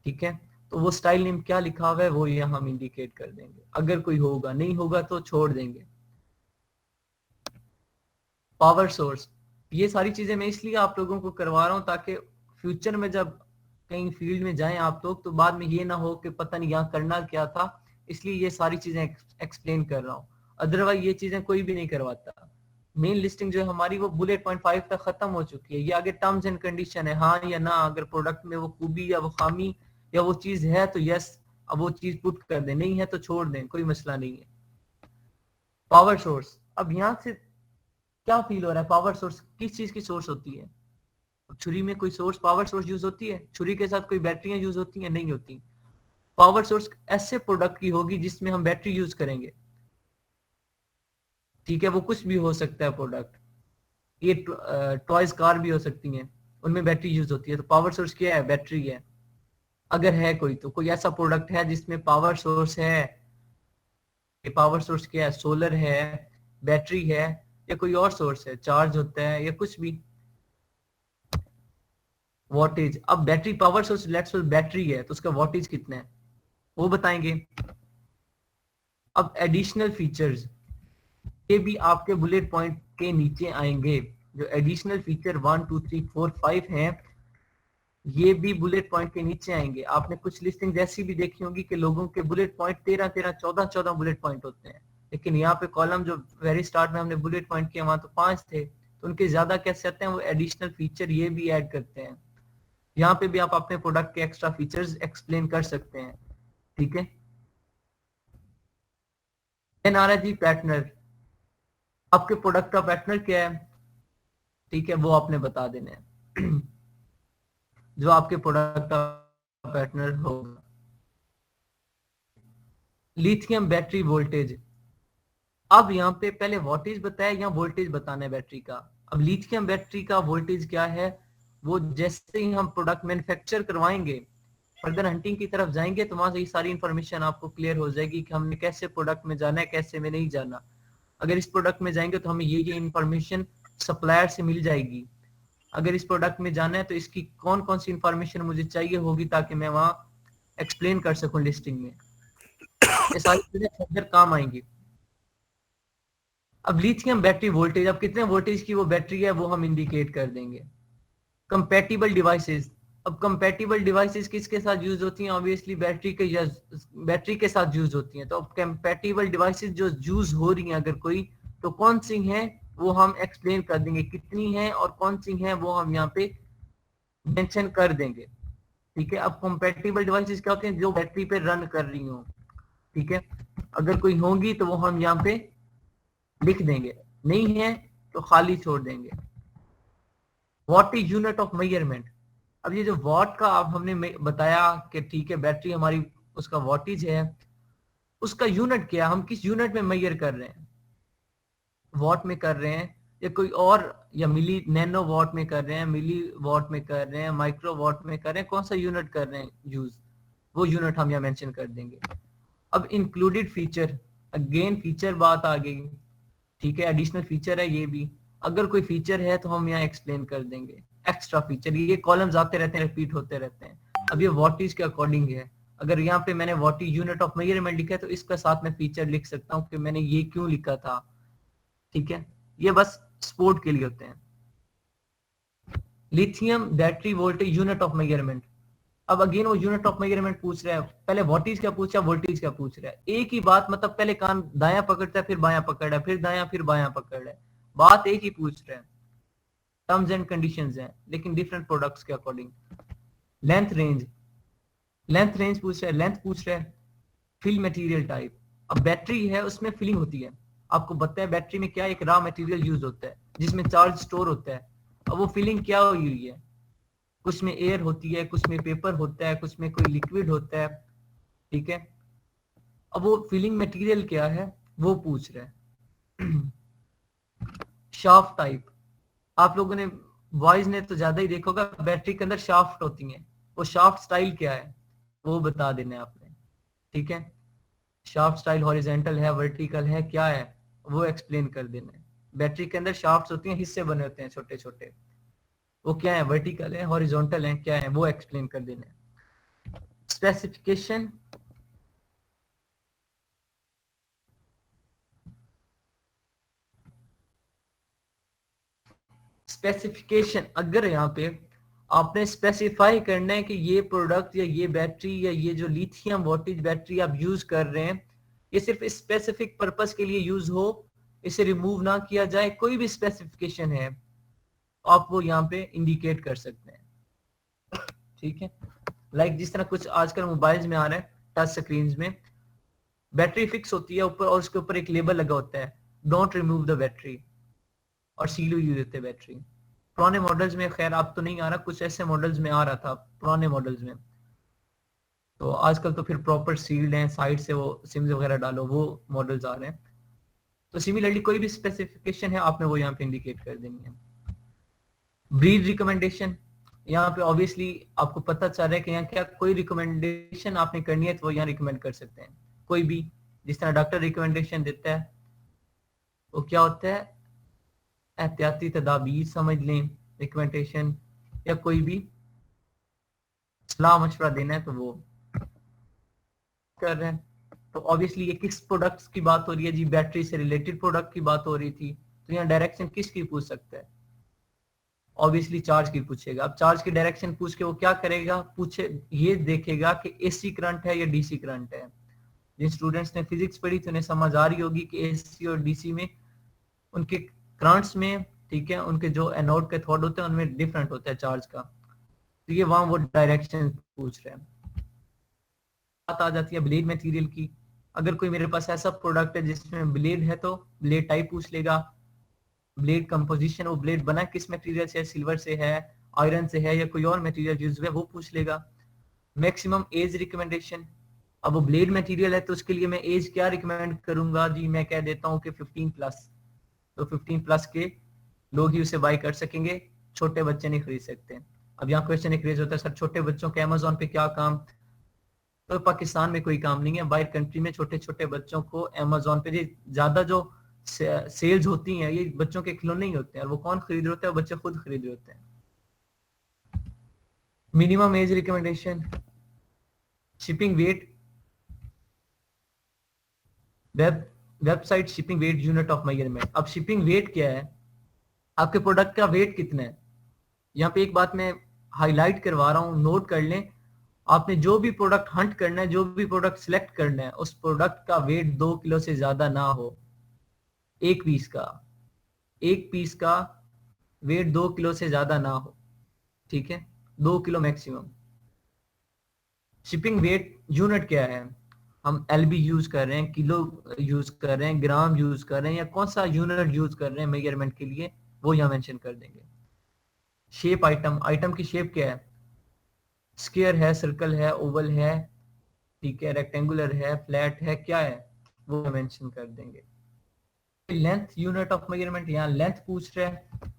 [SPEAKER 1] ठीक है। तो वो स्टाइल नेम क्या लिखा हुआ है वो यहाँ हम इंडिकेट कर देंगे, अगर कोई होगा, नहीं होगा तो छोड़ देंगे। पावर सोर्स, ये सारी चीजें मैं इसलिए आप लोगों को करवा रहा हूँ ताकि फ्यूचर में जब कहीं फील्ड में जाएं आप लोग तो बाद में ये ना हो कि पता नहीं यहाँ करना क्या था, इसलिए ये सारी चीजें एक्सप्लेन कर रहा हूँ, अदरवाइज ये चीजें कोई भी नहीं करवाता। मेन लिस्टिंग जो है हमारी वो बुलेट पॉइंट 5 तक खत्म हो चुकी है, ये आगे टर्म्स एंड कंडीशन है, हाँ या ना, अगर प्रोडक्ट में वो खूबी या वो खामी या वो चीज है तो यस, अब वो चीज पुट कर दें, नहीं है तो छोड़ दें, कोई मसला नहीं है। पावर सोर्स, अब यहाँ से क्या फील हो रहा है, पावर सोर्स किस चीज की सोर्स होती है, छुरी में कोई सोर्स पावर सोर्स यूज होती है, छुरी के साथ कोई बैटरियां यूज होती हैं, नहीं होती। पावर सोर्स ऐसे प्रोडक्ट की होगी जिसमें हम बैटरी यूज करेंगे, ठीक है, वो कुछ भी हो सकता है प्रोडक्ट, ये टॉयज कार भी हो सकती हैं, उनमें बैटरी यूज होती है, तो पावर सोर्स क्या है, बैटरी है। अगर है कोई तो कोई ऐसा प्रोडक्ट है जिसमें पावर सोर्स है पावर सोर्स क्या है, सोलर है, बैटरी है, या कोई और सोर्स है, चार्ज होता है या कुछ भी। वोल्टेज, अब battery power source let's suppose battery है तो उसका वोल्टेज कितना है वो बताएंगे। अब एडिशनल फीचर्स, ये भी आपके बुलेट पॉइंट के नीचे आएंगे। जो एडिशनल फीचर 1 2 3 4 5 हैं, ये भी बुलेट पॉइंट के नीचे आएंगे। आपने कुछ लिस्टिंग ऐसी भी देखी होगी कि लोगों के बुलेट पॉइंट 13 13 14 14 बुलेट पॉइंट होते हैं, लेकिन यहाँ पे कॉलम जो वेरी स्टार्ट में हमने बुलेट पॉइंट किया वहां तो 5 थे, तो उनके ज्यादा कैसे आते हैं, वो एडिशनल फीचर ये भी ऐड करते हैं। यहाँ पे भी आप अपने प्रोडक्ट के एक्स्ट्रा फीचर्स एक्सप्लेन कर सकते हैं, ठीक है। देन आ रहा है जी पैटर्नर, आपके प्रोडक्ट का पैटर्नर क्या है, ठीक है, वो आपने बता देना है जो आपके प्रोडक्ट का पैटर्नर होगा। लिथियम बैटरी वोल्टेज, अब यहाँ पे पहले वोल्टेज बताया, यहाँ वोल्टेज बताना है बैटरी का। अब लिथियम बैटरी का वोल्टेज क्या है, वो जैसे ही हम प्रोडक्ट मैन्युफैक्चर करवाएंगे, फर्दर हंटिंग की तरफ जाएंगे तो वहां से ये सारी इंफॉर्मेशन आपको क्लियर हो जाएगी कि हमने कैसे प्रोडक्ट में जाना है, कैसे में नहीं जाना। अगर इस प्रोडक्ट में जाएंगे तो हमें ये इंफॉर्मेशन सप्लायर से मिल जाएगी। अगर इस प्रोडक्ट में जाना है तो इसकी कौन कौन सी इंफॉर्मेशन मुझे चाहिए होगी ताकि मैं वहां एक्सप्लेन कर सकूं लिस्टिंग में। ये सारी चीजें फर्दर काम आएंगी। अब लिथियम बैटरी वोल्टेज, अब कितने वोल्टेज की वो बैटरी है वो हम इंडिकेट कर देंगे। कंपैटिबल डिवाइसेस, अब कंपैटिबल डिवाइसेस किसके साथ यूज होती हैं, ऑब्वियसली बैटरी के साथ यूज होती हैं। तो अब कंपैटिबल डिवाइसेस जो यूज हो रही हैं अगर कोई, तो कौन सी हैं वो हम एक्सप्लेन कर देंगे, कितनी हैं और कौन सी हैं वो हम यहाँ पे मेंशन कर देंगे, ठीक है। अब कंपैटिबल डिवाइसेस क्या होते हैं, जो बैटरी पे रन कर रही हो, ठीक है। अगर कोई होंगी तो वो हम यहाँ पे लिख देंगे, नहीं है तो खाली छोड़ देंगे। What is unit of measurement, अब ये जो वॉट का आप हमने बताया कि ठीक है बैटरी हमारी उसका वॉटेज है, उसका यूनिट क्या, हम किस यूनिट में मेजर कर रहे हैं, वॉट में कर रहे हैं या कोई और, या मिली नैनो वॉट में कर रहे हैं, मिली वॉट में कर रहे हैं, माइक्रो वॉट में कर रहे हैं, कौन सा यूनिट कर रहे हैं यूज, वो यूनिट हम यहाँ मेंशन कर देंगे। अब इंक्लूडेड फीचर, अगेन फीचर बात आ गई, ठीक है, एडिशनल फीचर है ये भी। अगर कोई फीचर है तो हम यहाँ एक्सप्लेन कर देंगे। एक्स्ट्रा फीचर, ये कॉलम्स आते रहते हैं, रिपीट होते रहते हैं। अब ये वॉटेज के अकॉर्डिंग है, अगर यहाँ पे मैंने वॉटेज यूनिट ऑफ मेजरमेंट लिखा है तो इसका साथ में फीचर लिख सकता हूँ कि मैंने ये क्यों लिखा था, ठीक है। ये बस सपोर्ट के लिए होते हैं। Lithium battery voltage unit of measurement, अब अगेन वो यूनिट ऑफ मेजरमेंट पूछ रहा है, पहले वॉटेज क्या पूछ रहा है, वोल्टेज क्या पूछ रहा है, एक ही बात, मतलब पहले कान दायां पकड़ता है फिर बायां पकड़ रहा है, फिर दायां फिर बायां पकड़ रहा है, बात एक ही पूछ रहे हैं, टर्म्स एंड कंडीशंस हैं लेकिन डिफरेंट प्रोडक्ट्स के according. Length range, length range पूछ रहा है, लेंथ पूछ रहा है, फिल मटेरियल टाइप, अब बैटरी है उसमें फिलिंग होती है, आपको पता है बैटरी में क्या एक रॉ मटेरियल यूज होता है जिसमें चार्ज स्टोर होता है। अब वो फिलिंग क्या हुई हुई है, कुछ में एयर होती है, कुछ में पेपर होता है, कुछ में कोई लिक्विड होता है, ठीक है। अब वो फिलिंग मटेरियल क्या है वो पूछ रहा है। शाफ्ट टाइप, आप लोगों ने बॉयज ने तो ज्यादा ही देखा होगा, बैटरी के अंदर शाफ्ट होती हैं, वो शाफ्ट स्टाइल क्या है वो बता देना है आपने, ठीक है। शाफ्ट स्टाइल हॉरिजॉन्टल है, वर्टिकल है, क्या है वो एक्सप्लेन कर देना है। बैटरी के अंदर शाफ्ट होती हैं, हिस्से बने होते हैं छोटे छोटे, वो क्या है, वर्टिकल है, हॉरिजॉन्टल है, क्या है वो एक्सप्लेन कर देना है। स्पेसिफिकेशन, स्पेसिफिकेशन अगर यहाँ पे आपने स्पेसिफाई करना है कि ये प्रोडक्ट या ये बैटरी या ये जो लिथियम वोल्टेज बैटरी आप यूज कर रहे हैं ये सिर्फ स्पेसिफिक पर्पस के लिए यूज हो, इसे रिमूव ना किया जाए, कोई भी स्पेसिफिकेशन है आप वो यहाँ पे इंडिकेट कर सकते हैं, ठीक है। लाइक जिस तरह कुछ आजकल मोबाइल्स में आ रहा है, टच स्क्रीन में बैटरी फिक्स होती है ऊपर और उसके ऊपर एक लेबल लगा होता है, डोंट रिमूव द बैटरी, और सील यूज देते हैं बैटरी। पुराने मॉडल्स में, खैर अब तो नहीं आ रहा, कुछ ऐसे मॉडल्स में आ रहा था पुराने मॉडल्स में, तो आजकल तो फिर प्रॉपर सील्ड हैं, साइड से वो सिम्स वगैरह डालो, वो मॉडल्स आ रहे हैं। तो सिमिलरली कोई भी स्पेसिफिकेशन है आपने वो यहाँ पे इंडिकेट कर देनी है। ब्रीड रिकमेंडेशन, यहाँ पे ऑब्वियसली आपको पता चल रहा है कि यहाँ क्या कोई रिकमेंडेशन आपने करनी है तो वो यहाँ रिकमेंड कर सकते हैं, कोई भी जिस तरह डॉक्टर रिकमेंडेशन देता है वो क्या होता है, एहतियाती तदाबीर समझ लें, रिकमेंडेशन या कोई भी सलाह मशवरा देना है तो वो कर रहे हैं। तो ऑब्वियसली ये किस प्रोडक्ट्स की बात हो रही है जी, बैटरी से रिलेटेड प्रोडक्ट की बात हो रही थी, तो यहाँ डायरेक्शन किसकी पूछ सकता है, ऑब्वियसली चार्ज की पूछेगा। अब चार्ज की डायरेक्शन पूछ के वो क्या करेगा, पूछे ये देखेगा कि एसी करंट है या डीसी करंट है। जिन स्टूडेंट्स ने फिजिक्स पढ़ी तो उन्हें समझ आ रही होगी कि एसी और डीसी में उनके करंट्स में, ठीक है, उनके जो एनोड के थॉट होते हैं उनमें डिफरेंट होता है चार्ज का, तो ये वहां वो डायरेक्शन पूछ रहे हैं। बात आ जाती है ब्लेड मटेरियल की। अगर कोई मेरे पास ऐसा प्रोडक्ट है जिसमें ब्लेड है तो ब्लेड टाइप पूछ लेगा, ब्लेड कंपोजिशन, वो ब्लेड बना किस मटेरियल से है, सिल्वर से है, आयरन से है या कोई और मटेरियल यूज हुआ है वो पूछ लेगा। मैक्सिमम एज रिकमेंडेशन, अब वो ब्लेड मटेरियल है तो उसके लिए मैं एज क्या रिकमेंड करूंगा जी, मैं कह देता हूँ कि 15 प्लस, तो 15 प्लस के लोग ही उसे बाय कर सकेंगे, छोटे बच्चे नहीं खरीद सकते। अब यहाँ क्वेश्चन एक रेज होता है सर छोटे बच्चों के अमेजोन पे क्या काम, तो पाकिस्तान में कोई काम नहीं है, बाहर कंट्री में छोटे छोटे बच्चों को अमेजोन पे ज्यादा जो सेल्स होती हैं ये बच्चों के खिलौने ही होते हैं, और वो कौन खरीद रहे होते हैं, बच्चे खुद खरीद रहे होते हैं। Minimum age recommendation, shipping weight, website shipping weight unit of measurement. अब शिपिंग वेट क्या है, आपके प्रोडक्ट का वेट कितना है। यहाँ पे एक बात मैं हाईलाइट करवा रहा हूँ, नोट कर लें, आपने जो भी प्रोडक्ट हंट करना है, जो भी प्रोडक्ट सिलेक्ट करना है, उस प्रोडक्ट का वेट 2 किलो से ज्यादा ना हो। एक पीस का वेट 2 किलो से ज्यादा ना हो, ठीक है, 2 kilo maximum. Shipping weight unit क्या है, हम एलबी यूज कर रहे हैं, किलो यूज कर रहे हैं, ग्राम यूज कर रहे हैं, या कौन सा यूनिट यूज कर रहे हैं मेजरमेंट के लिए, वो यहाँ मेंशन कर देंगे। शेप आइटम की शेप क्या है, स्क्वायर है, सर्कल है, ओवल है, ठीक है, रेक्टेंगुलर है, फ्लैट है, क्या है वो मेंशन कर देंगे। लेंथ यूनिट ऑफ मेजरमेंट, यहाँ लेंथ पूछ रहा है।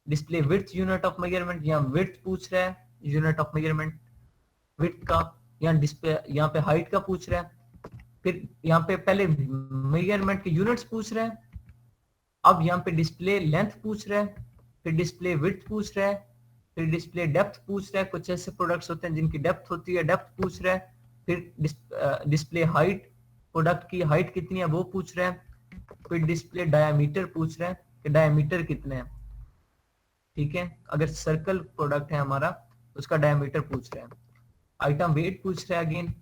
[SPEAKER 1] Display width unit of measurement, यहाँ विड्थ पूछ रहा है, यूनिट ऑफ मेजरमेंट विड्थ का। यहाँ डिस्प्ले, यहाँ पे हाइट का पूछ रहा है। फिर यहाँ पे पहले मेजरमेंट के यूनिट्स पूछ रहा है, अब यहाँ पे डिस्प्ले लेंथ पूछ रहा है, फिर डिस्प्ले विड्थ पूछ रहा है, फिर डिस्प्ले डेप्थ पूछ रहा है, कुछ ऐसे प्रोडक्ट्स होते हैं जिनकी डेप्थ होती है, डेप्थ पूछ रहा है। फिर डिस्प्ले हाइट, प्रोडक्ट की हाइट कितनी है वो पूछ रहा है। फिर डिस्प्ले डायमीटर पूछ रहा है कि डायमीटर कितना है, ठीक है, अगर सर्कल प्रोडक्ट है हमारा उसका डायमीटर पूछ रहा है। आइटम वेट पूछ रहा है, again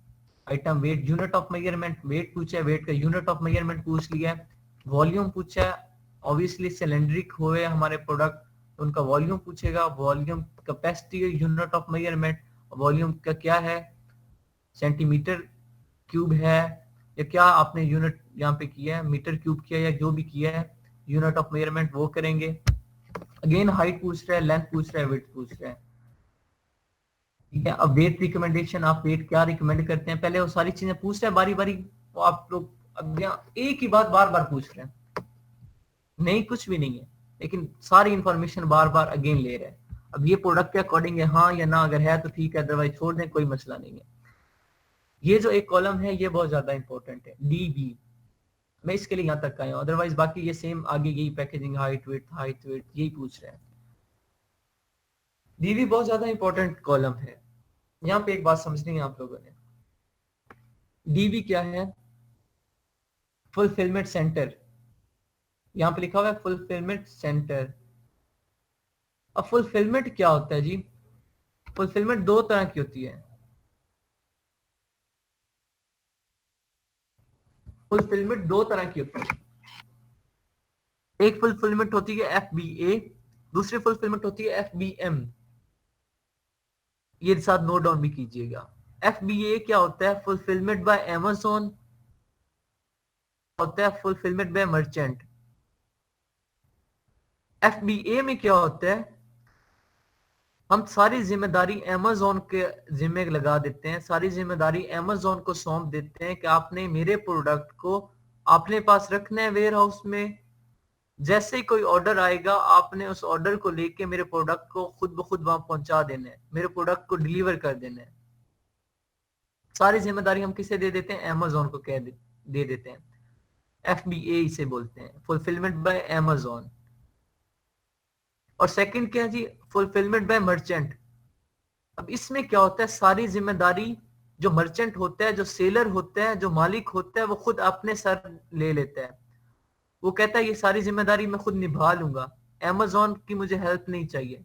[SPEAKER 1] item weight unit of measurement, weight पूछा है, वेट का यूनिट ऑफ मेजरमेंट पूछ लिया है। वॉल्यूम पूछा है, ऑब्वियसली सिलेंड्रिक हुए हमारे प्रोडक्ट तो उनका वॉल्यूम पूछेगा, volume capacity unit of measurement, volume का क्या है, सेंटीमीटर क्यूब है या क्या आपने यूनिट यहाँ पे किया है, मीटर क्यूब किया या जो भी किया है, यूनिट ऑफ मेजरमेंट वो करेंगे। अगेन हाइट पूछ रहा है, लेंथ पूछ रहा है, विड्थ पूछ रहा है, ठीक है। अब वेट रिकमेंडेशन, आप वेट क्या रिकमेंड करते हैं, पहले वो सारी चीजें पूछ रहे हैं बारी बारी, वो आप लोग अब एक ही बात बार बार पूछ रहे हैं, नहीं कुछ भी नहीं है, लेकिन सारी इंफॉर्मेशन बार बार अगेन ले रहे हैं। अब ये प्रोडक्ट के अकॉर्डिंग है, हाँ या ना, अगर है तो ठीक है, अदरवाइज छोड़ दें, कोई मसला नहीं है। ये जो एक कॉलम है ये बहुत ज्यादा इंपॉर्टेंट है, डीबी, मैं इसके लिए यहाँ तक आया हूँ, अदरवाइज बाकी ये सेम आगे यही पैकेजिंग, हाइट वेट यही पूछ रहे हैं। डीबी बहुत ज्यादा इंपॉर्टेंट कॉलम है। यहाँ पे एक बात समझनी है आप लोगों ने, डीबी क्या है, फुलफिलमेंट सेंटर, यहाँ पे लिखा हुआ है फुलफिलमेंट सेंटर। अब फुलफिलमेंट क्या होता है जी, फुलफिलमेंट दो तरह की होती है। फुलफिलमेंट दो तरह की होती है, एक फुलफिलमेंट होती है FBA, दूसरी फुलफिलमेंट होती है FBM। ये साथ नोट डाउन भी कीजिएगा। FBA क्या होता है, फुलफिलमेंट बाय अमेज़न, होता है फुलफिलमेंट बाय मर्चेंट। FBA में क्या होता है, हम सारी जिम्मेदारी अमेज़न के जिम्मे लगा देते हैं, सारी जिम्मेदारी अमेज़न को सौंप देते हैं कि आपने मेरे प्रोडक्ट को अपने पास रखना है वेयर हाउस में, जैसे ही कोई ऑर्डर आएगा आपने उस ऑर्डर को लेके मेरे प्रोडक्ट को खुद ब खुद वहां पहुंचा देना है, मेरे प्रोडक्ट को डिलीवर कर देना है। सारी जिम्मेदारी हम किसे दे देते हैं, अमेज़न को कह दे देते हैं, FBA इसे बोलते हैं, फुलफिलमेंट बाय अमेज़न। और सेकंड क्या है जी, फुलफिलमेंट बाय मर्चेंट। अब इसमें क्या होता है, सारी जिम्मेदारी जो मर्चेंट होता है, जो सेलर होता है, जो मालिक होता है, वो खुद अपने सर ले लेता है। वो कहता है ये सारी जिम्मेदारी मैं खुद निभा लूंगा, अमेज़न की मुझे हेल्प नहीं चाहिए।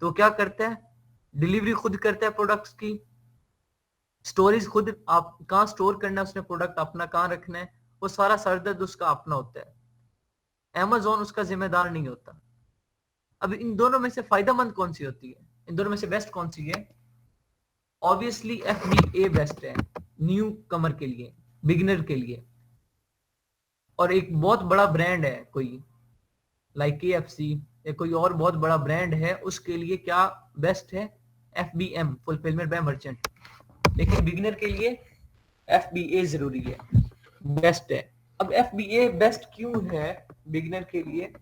[SPEAKER 1] तो क्या करता है, डिलीवरी खुद करता है प्रोडक्ट्स की, स्टोरेज खुद, आप कहाँ स्टोर करना है उसने प्रोडक्ट अपना, कहाँ रखना है, वो सारा सरदर्द उसका अपना होता है, अमेज़न उसका जिम्मेदार नहीं होता। अब इन दोनों में से फायदेमंद कौन सी होती है, इन दोनों में से बेस्ट कौन सी है? ऑब्वियसली FBA बेस्ट है न्यू कमर के लिए, बिगिनर के लिए। और एक बहुत बड़ा ब्रांड है कोई लाइक KFC या कोई और बहुत बड़ा ब्रांड है, उसके लिए क्या बेस्ट है? FBM, fulfilment bye merchant. लेकिन बिगिनर के लिए FBA जरूरी है, बेस्ट है। अब FBA बेस्ट क्यों है बिगिनर के लिए?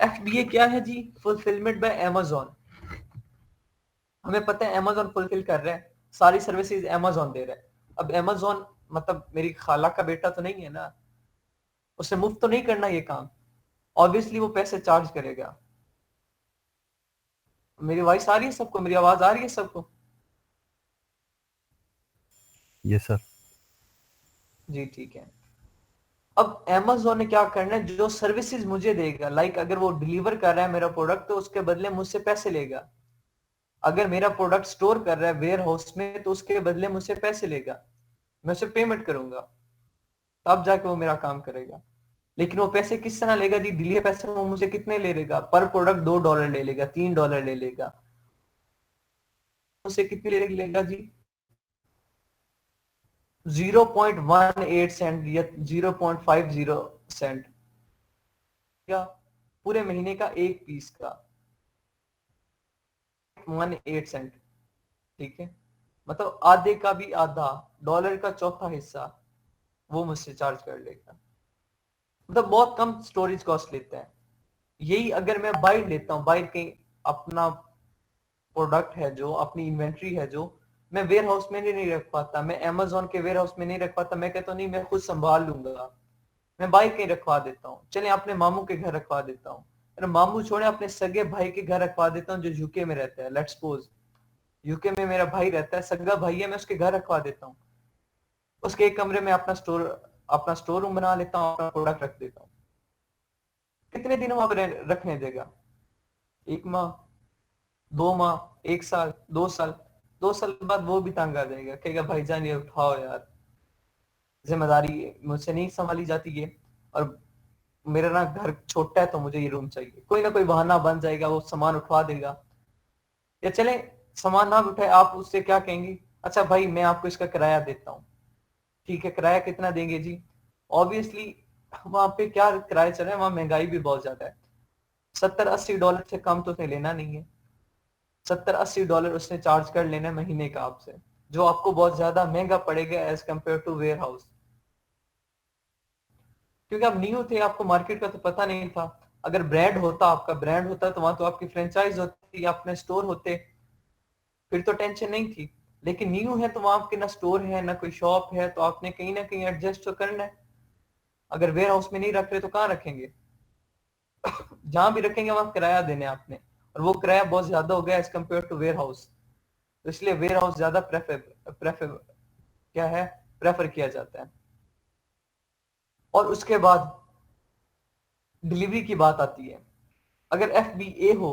[SPEAKER 1] FBA क्या है जी? Fulfilment bye Amazon. हमें पता है अमेज़न फुलफिल कर रहा है, सारी सर्विसेज अमेज़न दे रहा है। अब अमेज़न मतलब मेरी खाला का बेटा तो नहीं है ना, उसे मुफ्त तो नहीं करना ये काम, ऑब्वियसली वो पैसे चार्ज करेगा। मेरी वॉइस आ रही है सबको, मेरी आवाज आ रही है सबको?
[SPEAKER 2] Yes sir.
[SPEAKER 1] जी ठीक है। अब अमेज़न ने क्या करना है, जो सर्विसेज मुझे देगा, लाइक अगर वो डिलीवर कर रहा है मेरा प्रोडक्ट तो उसके बदले मुझसे पैसे लेगा, अगर मेरा प्रोडक्ट स्टोर कर रहा है वेयर हाउस में तो उसके बदले मुझसे पैसे लेगा, मैं उसे पेमेंट करूंगा, तब जाके वो मेरा काम करेगा। लेकिन वो पैसे किस तरह लेगा जी? डिलीवरी पैसे वो मुझे कितने ले लेगा? पर प्रोडक्ट $2 ले लेगा, $3 ले लेगा। मुझसे कितनी ले लेगा जी? 0.18 सेंट या 0.50 सेंट, या पूरे महीने का एक पीस का 18 सेंट, ठीक है? मतलब आधे का भी आधा, डॉलर का चौथा हिस्सा वो मुझसे चार्ज कर लेगा। मतलब बहुत कम स्टोरेज कॉस्ट लेता है। यही अगर मैं बाइट लेता हूँ, बाइट कहीं अपना प्रोडक्ट है जो, अपनी इन्वेंट्री है जो मैं वेयर हाउस में नहीं रख पाता, मैं अमेज़न के वेयर हाउस में नहीं रख पाता, मैं कहता हूँ नहीं मैं खुद संभाल लूंगा, मैं बाइक कहीं रखवा देता हूँ, चले अपने मामू के घर रखवा देता हूँ, अरे मामू छोड़े अपने सगे भाई के घर रखवा देता हूँ जो यूके में रहता है। लेट्स सपोज यूके में मेरा भाई रहता है, सगा भाई है, मैं उसके घर रखवा देता हूँ, उसके एक कमरे में अपना स्टोर रूम बना लेता हूँ, अपना प्रोडक्ट रख देता हूँ। कितने दिन वहां पर रखने देगा? 1 माह, 2 माह, 1 साल, 2 साल? 2 साल बाद वो भी तंग आ जाएगा, कहेगा भाईजान ये उठाओ यार, जिम्मेदारी मुझसे नहीं संभाली जाती है, और मेरा ना घर छोटा है तो मुझे ये रूम चाहिए। कोई ना कोई बहाना बन जाएगा, वो सामान उठवा देगा। या चले सामान ना भी उठाए, आप उससे क्या कहेंगे, अच्छा भाई मैं आपको इसका किराया देता हूँ, ठीक है किराया कितना देंगे जी? ऑब्वियसली वहां पे क्या किराया चल रहा है, वहां महंगाई भी बहुत ज्यादा है, $70-80 से कम तो उसने लेना नहीं है। $70-80 उसने चार्ज कर लेना महीने का आपसे, जो आपको बहुत ज्यादा महंगा पड़ेगा as compared to warehouse. क्योंकि आप न्यू थे, आपको मार्केट का तो पता नहीं था। अगर ब्रांड होता, आपका ब्रांड होता तो वहां तो आपकी फ्रेंचाइज होती, अपने स्टोर होते, फिर तो टेंशन नहीं थी। लेकिन न्यू है तो वहां आपके ना स्टोर है ना कोई शॉप है, तो आपने कहीं ना कहीं एडजस्ट तो करना है। अगर वेयर हाउस में नहीं रख रहे तो कहाँ रखेंगे? जहां भी रखेंगे वहां किराया देने आपने, और वो किराया बहुत ज्यादा हो गया as compared to warehouse, तो इसलिए वेयर हाउस ज्यादा प्रेफर क्या है, प्रेफर किया जाता है। और उसके बाद डिलीवरी की बात आती है। अगर FBA हो,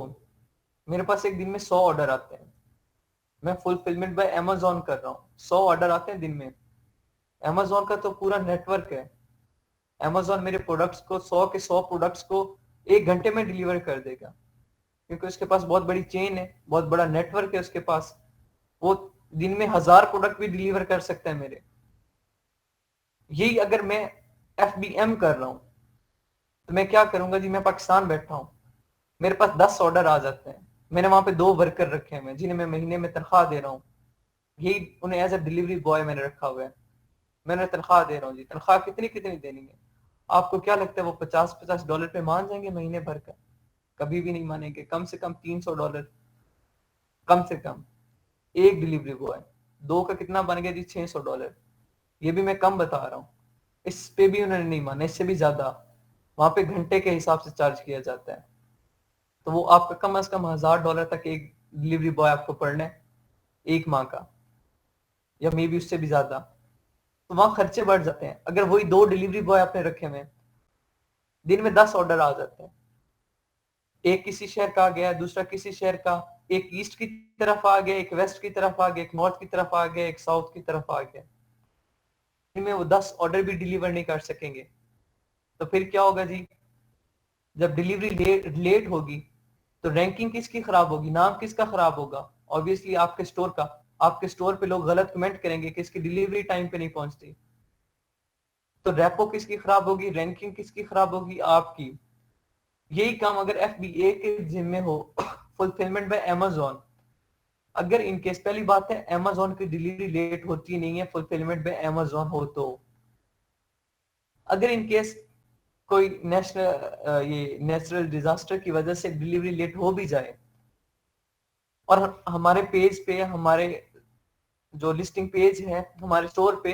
[SPEAKER 1] मेरे पास एक दिन में 100 ऑर्डर आते हैं, मैं फुलफिलमेंट बाय अमेज़न कर रहा हूँ, 100 ऑर्डर आते हैं दिन में। अमेज़न का तो पूरा नेटवर्क है, अमेज़न मेरे प्रोडक्ट्स को 100 के 100 प्रोडक्ट्स को 1 घंटे में डिलीवर कर देगा, क्योंकि उसके पास बहुत बड़ी चेन है, बहुत बड़ा नेटवर्क है उसके पास। वो दिन में 1000 प्रोडक्ट भी डिलीवर कर सकते हैं मेरे। यही अगर मैं FBM कर रहा हूँ तो मैं क्या करूंगा जी, मैं पाकिस्तान बैठा हूँ, मेरे पास 10 ऑर्डर आ जाते हैं, मैंने वहां पे 2 वर्कर रखे हैं जिन्हें मैं महीने में तनख्वाह दे रहा हूँ, यही उन्हें एज ए डिलीवरी बॉय मैंने रखा हुआ है, मैंने तनख्वाह दे रहा हूँ जी। तनख्वाह कितनी कितनी देनी है? आपको क्या लगता है वो $50-50 पे मान जाएंगे महीने भर का? कभी भी नहीं मानेंगे। कम से कम $300, कम से कम। एक डिलीवरी बॉय, 2 का कितना बन गया जी? $600। ये भी मैं कम बता रहा हूँ, इस पे भी उन्होंने नहीं माना, इससे भी ज्यादा। वहां पे घंटे के हिसाब से चार्ज किया जाता है, तो वो आपका कम से कम $1000 तक एक डिलीवरी बॉय आपको पड़ना है एक माह का, या मे बी उससे भी ज्यादा। तो वहां खर्चे बढ़ जाते हैं। अगर वही 2 डिलीवरी बॉय आपने रखे हुए हैं, दिन में 10 ऑर्डर आ जाते हैं, एक किसी शहर का आ गया, दूसरा किसी शहर का, एक ईस्ट की तरफ आ गया, एक वेस्ट की तरफ आ गया, एक नॉर्थ की तरफ आ गया, एक साउथ की तरफ आ गया, इनमें वो 10 ऑर्डर भी डिलीवर नहीं कर सकेंगे। तो फिर क्या होगा जी, जब डिलीवरी लेट होगी तो रैंकिंग किसकी खराब होगी, नाम किसका खराब होगा? ऑब्वियसली आपके स्टोर का। आपके स्टोर पे लोग गलत कमेंट करेंगे कि इसकी डिलीवरी टाइम पे नहीं पहुंचती, तो रेपो किसकी खराब होगी, रैंकिंग किसकी खराब होगी? आपकी। यही काम अगर FBA के जिम्मे हो, फुलफिलमेंट बाय अमेजोन, अगर इनकेस, पहली बात है अमेजोन की डिलीवरी लेट होती नहीं है, फुलफिलमेंट बाय अमेजोन हो तो। अगर इनकेस कोई नेचुरल डिजास्टर की वजह से डिलीवरी लेट हो भी जाए, और हमारे पेज पे, हमारे जो लिस्टिंग पेज है हमारे स्टोर पे,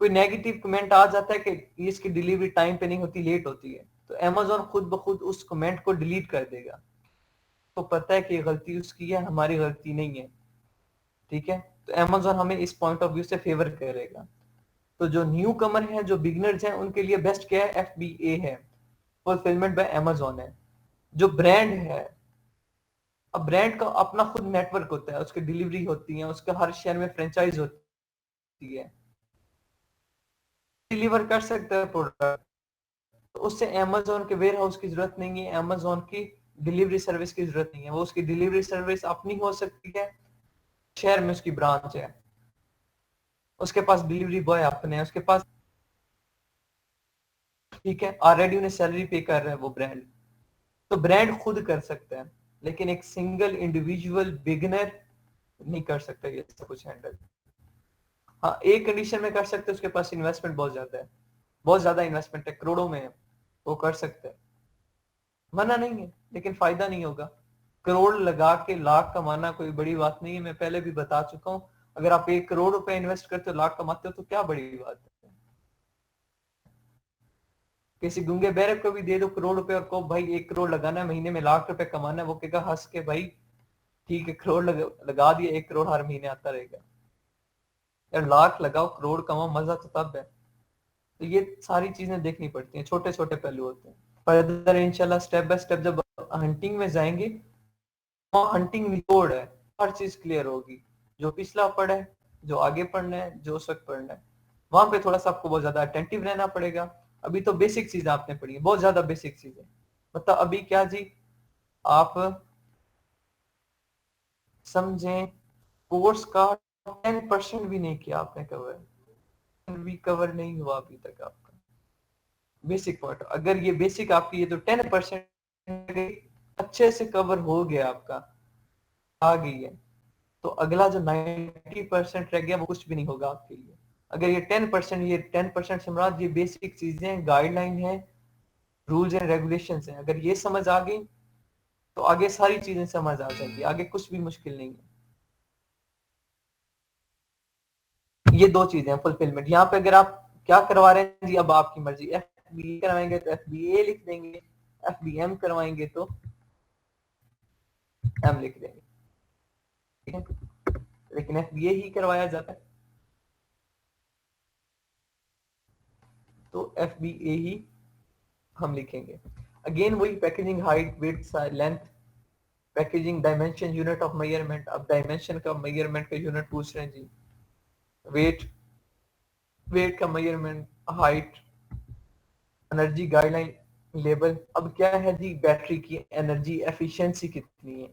[SPEAKER 1] कोई नेगेटिव कमेंट आ जाता है कि इसकी डिलीवरी टाइम पे नहीं होती, लेट होती है, तो अमेजोन खुद ब खुद उस कमेंट को डिलीट कर देगा। तो पता है कि गलती उसकी है, हमारी गलती नहीं है, ठीक है? तो अमेजोन हमें इस पॉइंट ऑफ व्यू से फेवर करेगा। तो जो न्यू कमर है, जो बिगनर्स हैं, उनके लिए बेस्ट क्या है? FBA है, फुलफिलमेंट बाय अमेजोन है। जो ब्रांड है, अब ब्रांड का अपना खुद नेटवर्क होता है, उसकी डिलीवरी होती है, उसके हर शहर में फ्रेंचाइज होती है, डिलीवर कर सकता है प्रोडक्ट, तो उससे अमेजोन के वेयर हाउस की जरूरत नहीं है, अमेजोन की डिलीवरी सर्विस की जरूरत नहीं है। वो उसकी डिलीवरी सर्विस अपनी हो सकती है, शहर में उसकी ब्रांच है, उसके पास डिलीवरी बॉय अपने हैं, उसके पास, ठीक है, ऑलरेडी उन्हें सैलरी पे कर रहा है वो ब्रांड, तो ब्रांड खुद कर सकता है, लेकिन एक सिंगल इंडिविजुअल बिगिनर नहीं कर सकता ये सब कुछ हैंडल। हाँ, एक कंडीशन में कर सकते हैं, उसके पास इन्वेस्टमेंट बहुत ज्यादा है, बहुत ज्यादा इन्वेस्टमेंट है, करोड़ों में है, वो कर सकते हैं, मना नहीं है, लेकिन फायदा नहीं होगा। करोड़ लगा के लाख कमाना कोई बड़ी बात नहीं है, मैं पहले भी बता चुका हूँ। अगर आप 1 करोड़ रुपए इन्वेस्ट करते हो, लाख कमाते हो, तो क्या बड़ी बात है? किसी गूंगे बहरे को भी दे दो करोड़ रुपए और को भाई 1 करोड़ लगाना है, महीने में लाख रुपए कमाना है, वो कहेगा हंस के भाई ठीक है, करोड़ लगा दिया, 1 करोड़ हर महीने आता रहेगा। यार लाख लगाओ, करोड़ कमाओ, मजा तो तब है। तो ये सारी चीजें देखनी पड़ती हैं, छोटे छोटे पहलू होते हैं। फर्दर इंशाल्लाह स्टेप बाय स्टेप जब हंटिंग में जाएंगे, हंटिंग निचोड़ है, हर चीज क्लियर होगी, जो पिछला पढ़ा है, जो आगे पढ़ना है, जो उस वक्त पढ़ना है, वहां पे थोड़ा सा आपको बहुत ज्यादा अटेंटिव रहना पड़ेगा। अभी तो बेसिक चीज आपने पढ़ी है, बहुत ज्यादा बेसिक चीजें, मतलब अभी क्या जी, आप समझें कोर्स का 10% भी नहीं किया आपने कवर, भी कवर नहीं हुआ अभी तक आपका बेसिक पार्ट। अगर ये बेसिक आपकी ये तो 10% अच्छे से कवर हो गया, आपका आ गई है, तो अगला जो 90% रह गया वो कुछ भी नहीं होगा आपके लिए। अगर ये 10% से मुराद ये बेसिक चीजें, गाइडलाइन है, रूल्स एंड रेगुलेशन है, अगर ये समझ आ गई तो आगे सारी चीजें समझ आ जाएंगी, आगे कुछ भी मुश्किल नहीं है। ये 2 चीजें हैं फुलफिलमेंट। यहाँ पे अगर आप क्या करवा रहे हैं जी, अब आपकी मर्जी, FBA करवाएंगे तो FBA लिख देंगे, FBM करवाएंगे तो M लिख देंगे, ठीक है, लेकिन FBA ही करवाया जाता है, तो FBA ही हम लिखेंगे। अगेन वही packaging height, width, length, packaging dimension, unit of measurement. अब डायमेंशन का मेजरमेंट का यूनिट पूछ रहे हैं जी, वेट का measurement, height, energy guideline, level. अब क्या है जी, बैटरी की एनर्जी एफिशिएंसी कितनी है,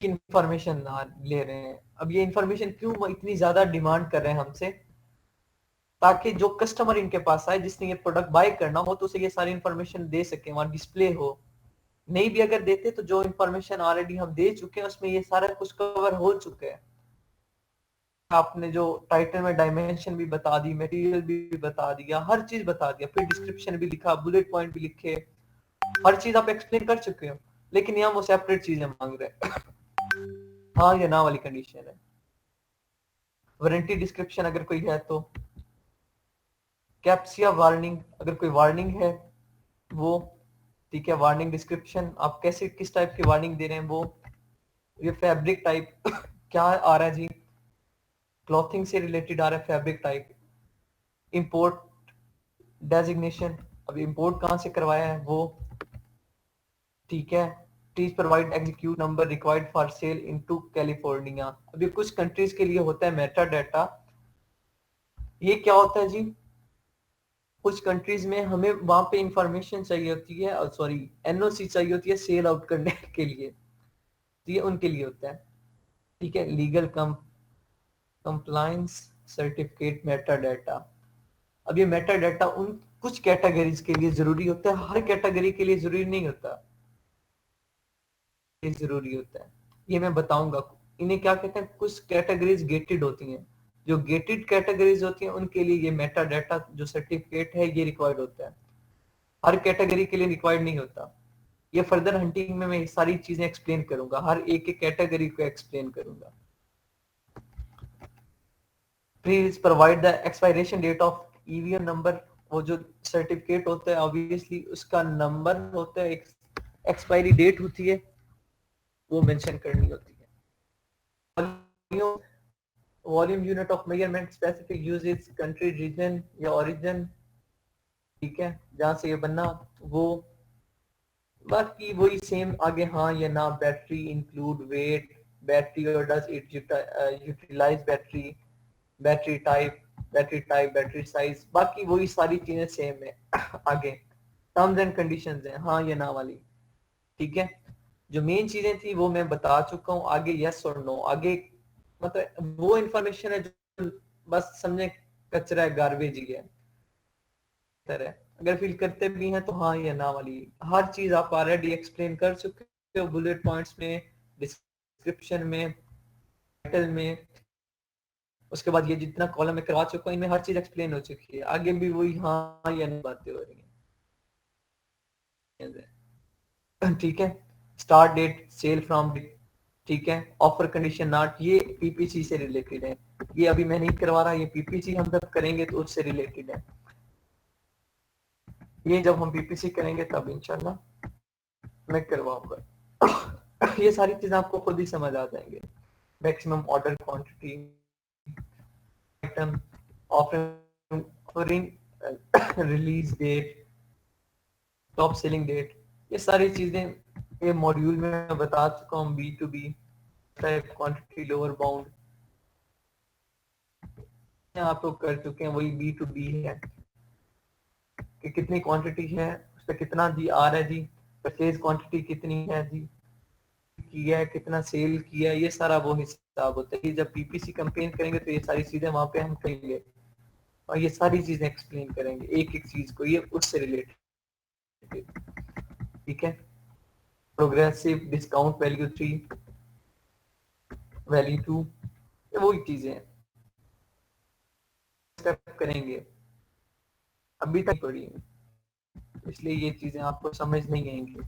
[SPEAKER 1] इंफॉर्मेशन ले रहे हैं। अब ये इंफॉर्मेशन क्यों इतनी ज्यादा डिमांड कर रहे हैं हमसे, ताकि जो कस्टमर इनके पास आए, जिसने ये प्रोडक्ट बाय करना हो, तो उसे ये सारी इंफॉर्मेशन दे सके, वहां डिस्प्ले हो। नहीं भी अगर देते तो जो इंफॉर्मेशन ऑलरेडी हम दे चुके हैं उसमें ये सारा कुछ कवर हो चुका है। आपने जो टाइटल में डायमेंशन भी बता दी, मटेरियल भी बता दिया, हर चीज बता दिया, फिर डिस्क्रिप्शन भी लिखा, बुलेट पॉइंट भी लिखे, हर चीज आप एक्सप्लेन कर चुके हो, लेकिन यहाँ वो सेपरेट चीजें मांग रहे हैं। हाँ या ना वाली कंडीशन है, वारंटी डिस्क्रिप्शन अगर कोई है तो, कैप्सिया वार्निंग अगर कोई वार्निंग है वो, ठीक है, वार्निंग डिस्क्रिप्शन आप कैसे किस टाइप की वार्निंग दे रहे हैं वो, ये फैब्रिक टाइप क्या आ रहा है जी, क्लॉथिंग से रिलेटेड आ रहा है फैब्रिक टाइप, इंपोर्ट डेजिग्नेशन, अब इंपोर्ट कहाँ से करवाया है वो, ठीक है, please provide execute number required for sale into California. अभी कुछ कंट्रीज के लिए होता है मेटा डाटा, ये क्या होता है जी, कुछ कंट्रीज में हमें वहां पे इंफॉर्मेशन चाहिए होती है, सॉरी एनओसी चाहिए होती है सेल आउट करने के लिए, तो ये उनके लिए होता है, ठीक है, legal compliance certificate Meta data. अब ये मेटा डाटा उन कुछ कैटेगरीज के लिए जरूरी होता है, हर कैटेगरी के लिए जरूरी नहीं होता, ये जरूरी होता है, ये मैं बताऊंगा। इन्हें क्या कहते हैं, कुछ कैटेगरीज गेटेड होती हैं, जो गेटेड कैटेगरीज होती हैं उनके लिए ये मेटा डाटा जो सर्टिफिकेट है ये रिक्वायर्ड होता है, हर कैटेगरी के लिए रिक्वायर्ड नहीं होता। ये फर्दर हंटिंग में मैं सारी चीजें एक्सप्लेन करूंगा, हर एक कैटेगरी को एक्सप्लेन करूंगा। Please provide the expiration date of EVM number, वो जो सर्टिफिकेट होता है ऑब्वियसली उसका नंबर होता है, एक एक्सपायरी डेट होती है वो मेंशन करनी होती है। Volume unit of measurement specific uses country reason या ओरिजिन, ठीक है, जहां से ये बनना वो, बाकी वही सेम आगे हाँ या ना, बैटरी इंक्लूड वेट, बैटरी और does it utilize battery, battery type, battery size, बाकी वही सारी चीजें सेम है। आगे टर्म्स एंड कंडीशंस है हाँ या ना वाली, ठीक है, जो मेन चीजें थी वो मैं बता चुका हूँ, आगे यस और नो, आगे मतलब वो इंफॉर्मेशन है जो बस समझे कचरा है, गार्बेज ही है तरह, अगर फील करते भी हैं तो हाँ या ना वाली, हर चीज आप ऑलरेडी एक्सप्लेन कर चुके हो बुलेट पॉइंट्स में, डिस्क्रिप्शन में, टाइटल में, उसके बाद ये जितना कॉलम में करवा चुका हूं इनमें हर चीज एक्सप्लेन हो चुकी है, आगे भी वही हाँ या ना बातें हो रही हैं, ठीक है, स्टार्ट डेट, सेल फ्रॉम, ठीक है, ऑफर कंडीशन नॉट, ये पीपीसी से रिलेटेड है, ये अभी मैं नहीं करवा रहा, ये पीपीसी हम जब करेंगे तो उससे रिलेटेड है, ये जब हम पीपीसी करेंगे तब इंशाल्लाह मैं करवाऊंगा। ये सारी चीजें आपको खुद ही समझ आ जाएंगे, maximum order quantity, item, offering, release date, top selling date, ये सारी चीजें ये मॉड्यूल में मैं बता चुका हूँ, B to B type, quantity, lower bound आप लोग कर चुके हैं, वही बी टू बी है कि कितनी क्वांटिटी है उस पर कितना जी आ रहा है जी, परचेज क्वांटिटी कितनी है जी, किया है कितना सेल किया है, ये सारा वो हिसाब होता है। जब पीपीसी कंपेन करेंगे तो ये सारी चीजें वहां पे हम करेंगे और ये सारी चीजें एक्सप्लेन करेंगे एक एक चीज को, ये उससे रिलेटेड, ठीक है, प्रोग्रेसिव डिस्काउंट, वैल्यू 3, वैल्यू 2, ये वही चीजें स्टेप करेंगे, अभी तक पढ़ी है इसलिए ये चीजें आपको समझ नहीं आएंगी,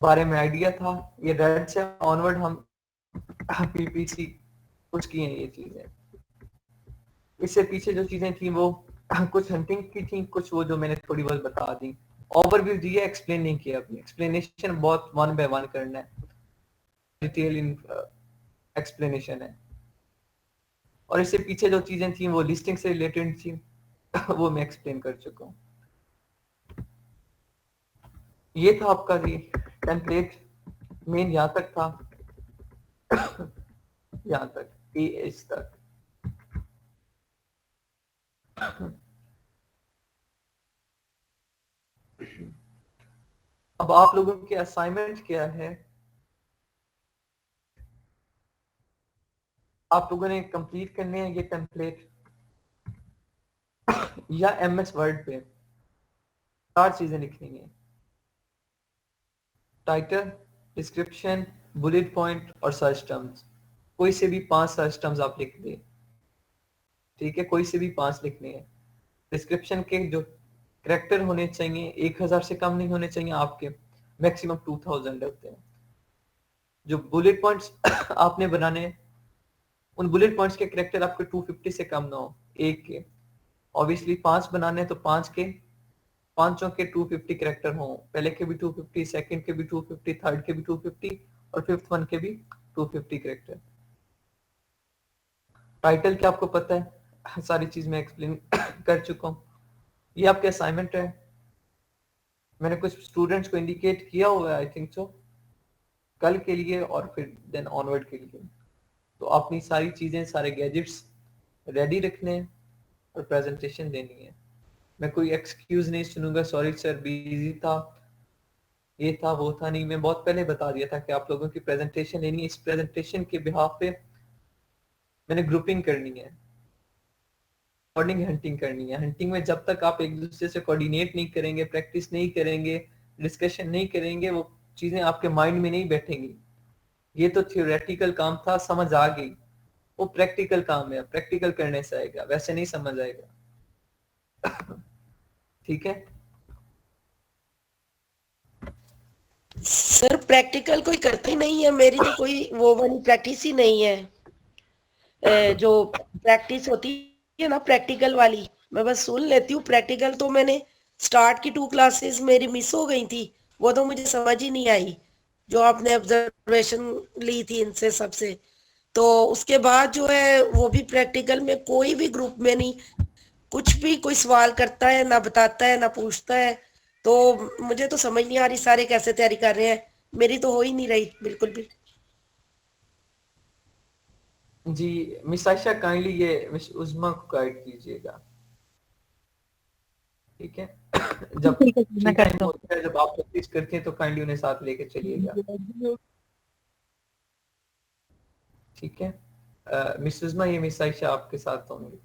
[SPEAKER 1] बारे में आइडिया था, ये रेड से ऑनवर्ड हम पीपीसी कुछ की हैं ये चीजें, इससे पीछे जो चीजें थी वो कुछ हंटिंग की थी, कुछ वो जो मैंने थोड़ी बहुत बता दी, ओवरव्यू दिया, एक्सप्लेन नहीं किया, अभी एक्सप्लेनेशन बहुत वन बाय वन करना है, डिटेल इन एक्सप्लेनेशन है, और इससे पीछे जो चीजें थी वो लिस्टिंग से रिलेटेड थी, वो मैं एक्सप्लेन कर चुका हूँ। ये था आपका जी टेम्पलेट, मेन यहाँ तक था, यहाँ तक एएच तक। अब आप लोगों के असाइनमेंट क्या है, आप लोगों ने कंप्लीट करने हैं ये टेम्पलेट या एमएस वर्ड पे 4 चीजें लिखनी है, टाइटल, डिस्क्रिप्शन, बुलेट पॉइंट और सर्च टर्म्स, कोई से भी 5 सर्च टर्म्स आप लिख दें, ठीक है, कोई से भी 5 लिखने हैं। डिस्क्रिप्शन के जो कैरेक्टर होने चाहिए 1000 से कम नहीं होने चाहिए, आपके मैक्सिमम 2000 होते हैं। जो बुलेट पॉइंट्स आपने बनाने हैं उन बुलेट पॉइंट्स के कैरेक्टर आपके 250 से कम ना हो, एक के। ऑब्वियसली 5 बनाने हैं तो 5 के, पांचों के 250 कैरेक्टर हों, पहले के भी 250, सेकंड के भी 250, थर्ड के भी 250 और फिफ्थ वन के भी 250 कैरेक्टर। टाइटल क्या आपको पता है, सारी चीज मैं एक्सप्लेन कर चुका हूँ। ये आपके असाइनमेंट है, मैंने कुछ स्टूडेंट्स को इंडिकेट किया हुआ है आई थिंक सो, कल के लिए और फिर देन ऑनवर्ड के लिए। तो अपनी सारी चीजें, सारे गैजेट्स रेडी रखने हैं और प्रेजेंटेशन देनी है। मैं कोई एक्सक्यूज नहीं सुनूंगा, सॉरी सर बिजी था, ये था वो था, नहीं, मैं बहुत पहले बता दिया था कि आप लोगों की प्रेजेंटेशन लेनी है। इस प्रेजेंटेशन के बिहाफ पे मैंने ग्रुपिंग करनी है, कोऑर्डिनेटिंग हंटिंग करनी है। हंटिंग में जब तक आप एक दूसरे से कोऑर्डिनेट नहीं करेंगे, प्रैक्टिस नहीं करेंगे, डिस्कशन नहीं करेंगे, वो चीजें आपके माइंड में नहीं बैठेंगी। ये तो थियोरेटिकल काम था, समझ आ गई, वो प्रैक्टिकल काम है, प्रैक्टिकल करने से आएगा, वैसे नहीं समझ आएगा। ठीक है
[SPEAKER 5] सर प्रैक्टिकल कोई करता ही नहीं है, मेरी तो कोई वो वाली प्रैक्टिस ही नहीं है। जो प्रैक्टिस होती है ना प्रैक्टिकल वाली, मैं बस सुन लेती हूँ। प्रैक्टिकल तो मैंने स्टार्ट की 2 क्लासेस मेरी मिस हो गई थी, वो तो मुझे समझ ही नहीं आई जो आपने ऑब्जर्वेशन ली थी इनसे सबसे। तो उसके बाद जो है वो भी प्रैक्टिकल में कोई भी ग्रुप में नहीं, कुछ भी कोई सवाल करता है ना बताता है ना पूछता है। तो मुझे तो समझ नहीं आ रही सारे कैसे तैयारी कर रहे हैं, मेरी तो हो ही नहीं रही बिल्कुल भी।
[SPEAKER 1] जी, मिस आयशा काइंडली ये मिस उज़मा को गाइड कीजिएगा, ठीक है। जब
[SPEAKER 3] ठीक है
[SPEAKER 1] फ्री
[SPEAKER 3] मैं
[SPEAKER 1] टाइम
[SPEAKER 3] करता हूँ।
[SPEAKER 1] होता है, जब आप प्रैक्टिस करते हैं तो काइंडली उन्हें साथ लेके चलिएगा, ठीक है। मिस उज़मा, ये मिस आयशा आपके साथ होंगे।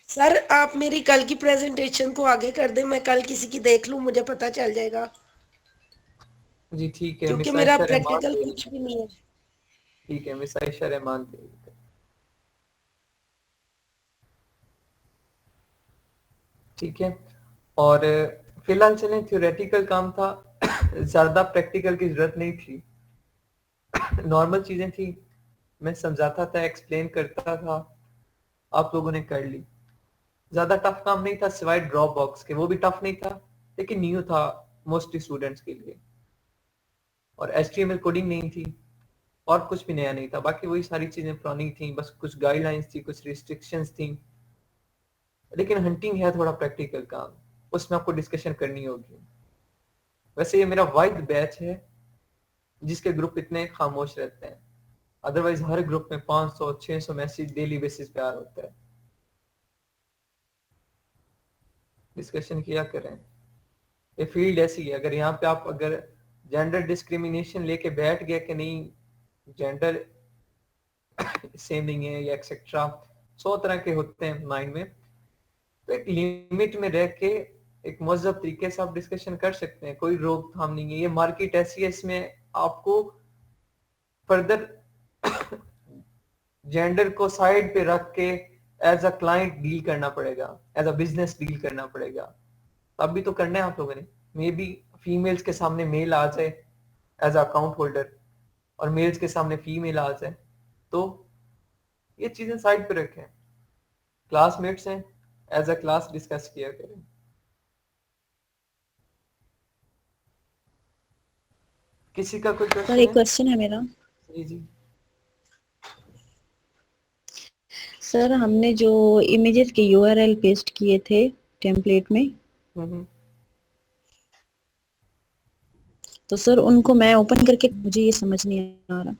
[SPEAKER 5] सर आप मेरी कल की प्रेजेंटेशन को आगे कर दें, मैं कल किसी की देख लूं, मुझे पता चल जाएगा,
[SPEAKER 1] जी ठीक है,
[SPEAKER 5] क्योंकि
[SPEAKER 1] मिस
[SPEAKER 5] मेरा
[SPEAKER 1] आयशा रहमान
[SPEAKER 5] प्रैक्टिकल
[SPEAKER 1] दे
[SPEAKER 5] कुछ भी नहीं है।
[SPEAKER 1] ठीक है, मिस आयशा रहमान दे ठीक है। और फिलहाल चलें, थ्योरेटिकल काम था, ज्यादा प्रैक्टिकल की जरूरत नहीं थी, नॉर्मल चीजें थी, मैं समझाता था, एक्सप्लेन करता था, आप लोगों ने कर ली। ज्यादा टफ काम नहीं था सिवाय ड्रॉप बॉक्स के, वो भी टफ नहीं था लेकिन न्यू था मोस्टली स्टूडेंट्स के लिए। और HTML कोडिंग नहीं थी और कुछ भी नया नहीं था, बाकी वही सारी चीजें पुरानी थी, बस कुछ गाइडलाइंस थी, कुछ रिस्ट्रिक्शंस थी। लेकिन हंटिंग है थोड़ा प्रैक्टिकल काम, उसमें आपको डिस्कशन करनी होगी। वैसे ये मेरा वाइड बैच है जिसके ग्रुप इतने खामोश रहते हैं, अदरवाइज हर ग्रुप में 500-600 मैसेज डेली बेसिस पे आ रहा होता है, डिस्कशन किया करें। ये फील्ड ऐसी है, अगर यहाँ पे आप अगर जेंडर डिस्क्रिमिनेशन लेके बैठ गए कि नहीं जेंडर सेम नहीं है या एक्सेट्रा, 100 तरह के होते हैं माइंड में, तो एक लिमिट में रह के एक मजहब तरीके से आप डिस्कशन कर सकते हैं, कोई रोकथाम नहीं है। ये मार्केट ऐसी है, इसमें आपको फर्दर जेंडर को साइड पे रख के एज अ क्लाइंट डील करना पड़ेगा, एज अ बिजनेस डील करना पड़ेगा, तब भी तो करना है आप लोगों ने। मे बी फीमेल्स के सामने मेल आ जाए एज अकाउंट होल्डर और मेल्स के सामने फीमेल आ जाए, तो ये चीजें साइड पे रखें, क्लासमेट्स हैं, एज अ क्लास डिस्कस किया करें। किसी का कोई
[SPEAKER 4] सर
[SPEAKER 1] क्वेश्चन
[SPEAKER 4] एक
[SPEAKER 1] है?
[SPEAKER 4] क्वेश्चन है मेरा।
[SPEAKER 1] जी जी।
[SPEAKER 4] सर हमने जो इमेजेस के यूआरएल पेस्ट किए थे टेम्पलेट में,
[SPEAKER 1] हम्म।
[SPEAKER 4] तो सर उनको मैं ओपन करके मुझे ये समझ नहीं आ रहा।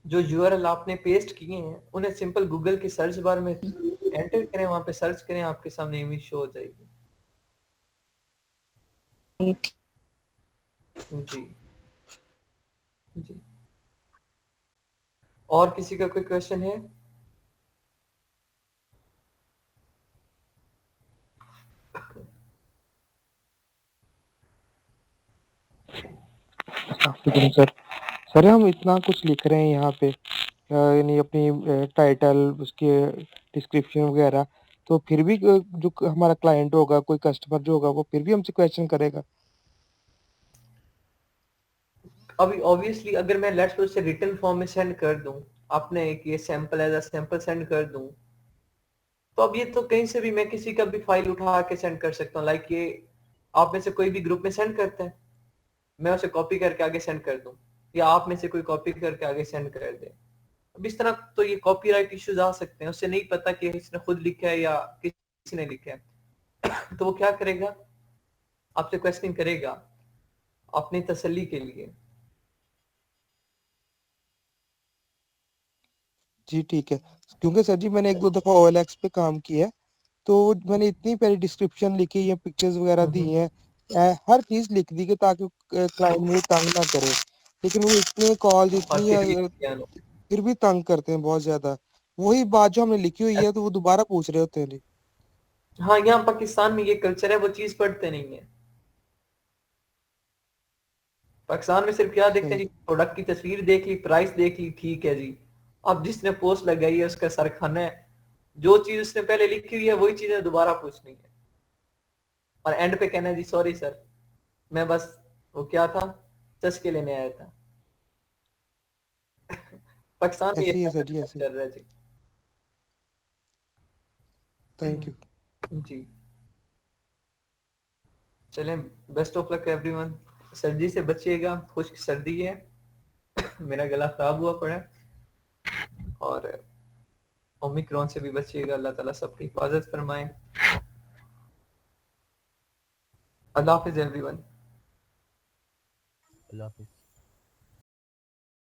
[SPEAKER 1] जो यूआरएल आपने पेस्ट किए हैं उन्हें सिंपल गूगल के सर्च बार में एंटर करें, वहां पे सर्च करें, आपके सामने इमेज शो हो जाएगी। जी जी। और किसी का कोई क्वेश्चन है?
[SPEAKER 6] सर सर हम इतना कुछ लिख रहे हैं यहाँ पे, यानी अपनी टाइटल, उसके डिस्क्रिप्शन वगैरह, तो फिर भी जो हमारा क्लाइंट होगा, कोई कस्टमर जो होगा, वो फिर भी हमसे क्वेश्चन करेगा।
[SPEAKER 1] अभी ऑब्वियसली अगर मैं लेट्स सपोज से रिटन फॉर्म में सेंड कर दूं, आपने एक ये sample as a sample send कर दूं, तो अब ये तो कहीं से भी मैं किसी का भी फाइल उठा के सेंड कर सकता हूँ। लाइक ये आप में से कोई भी ग्रुप में सेंड करता है, मैं उसे कॉपी करके आगे सेंड कर दूं, या आप में से कोई कॉपी करके आगे सेंड कर दे। अब इस तरह तो ये कॉपीराइट इश्यूज आ सकते हैं, उससे नहीं पता कि इसने खुद लिखा है या किसी ने लिखा है। तो वो क्या करेगा, आपसे क्वेश्चनिंग करेगा अपनी तसल्ली के लिए।
[SPEAKER 6] जी ठीक है, क्योंकि सर जी मैंने 1-2 दफ़ा OLX पे काम किया है, तो मैंने इतनी प्यारी डिस्क्रिप्शन लिखी है, पिक्चर्स वगैरह दी हैं, हर चीज़ लिख दी कि ताकि क्लाइंट मुझे तंग ना करे। लेकिन वो इतने कॉल्स
[SPEAKER 1] और
[SPEAKER 6] इतनी फिर भी तंग करते हैं बहुत ज़्यादा। वही बात जो हमने लिखी हुई है तो वो दोबारा पूछ रहे होते हैं जी।
[SPEAKER 1] हाँ, यहाँ पाकिस्तान में ये कल्चर है, वो चीज पढ़ते नहीं है। पाकिस्तान में सिर्फ क्या देखते हैं
[SPEAKER 6] सही
[SPEAKER 1] जी, प्रोडक्ट की तस्वीर देख ली, प्राइस देख ली, ठीक है जी, अब जिसने पोस्ट लगाई है उसका सर खाना है, जो चीज उसने पहले लिखी हुई है वही चीजें दोबारा पूछनी है, और एंड पे कहना है जी सॉरी सर, मैं बस वो क्या था, चस्के लेने आया था। पाकिस्तान में ये
[SPEAKER 6] ऐसे ही है सर जी, ऐसे ही।
[SPEAKER 1] चल रहा है जी।
[SPEAKER 6] Thank you.
[SPEAKER 1] जी चलें, बेस्ट ऑफ लक एवरीवन। सर्दी से बचिएगा, खुश्क सर्दी है, मेरा गला खराब हुआ पड़ा है, और ओमिक्रॉन से भी बचिएगा, अल्लाह ताला सबकी हिफाजत फरमाए। अल्लाह हाफिज एवरीवन।
[SPEAKER 2] अल्लाह हाफिज़।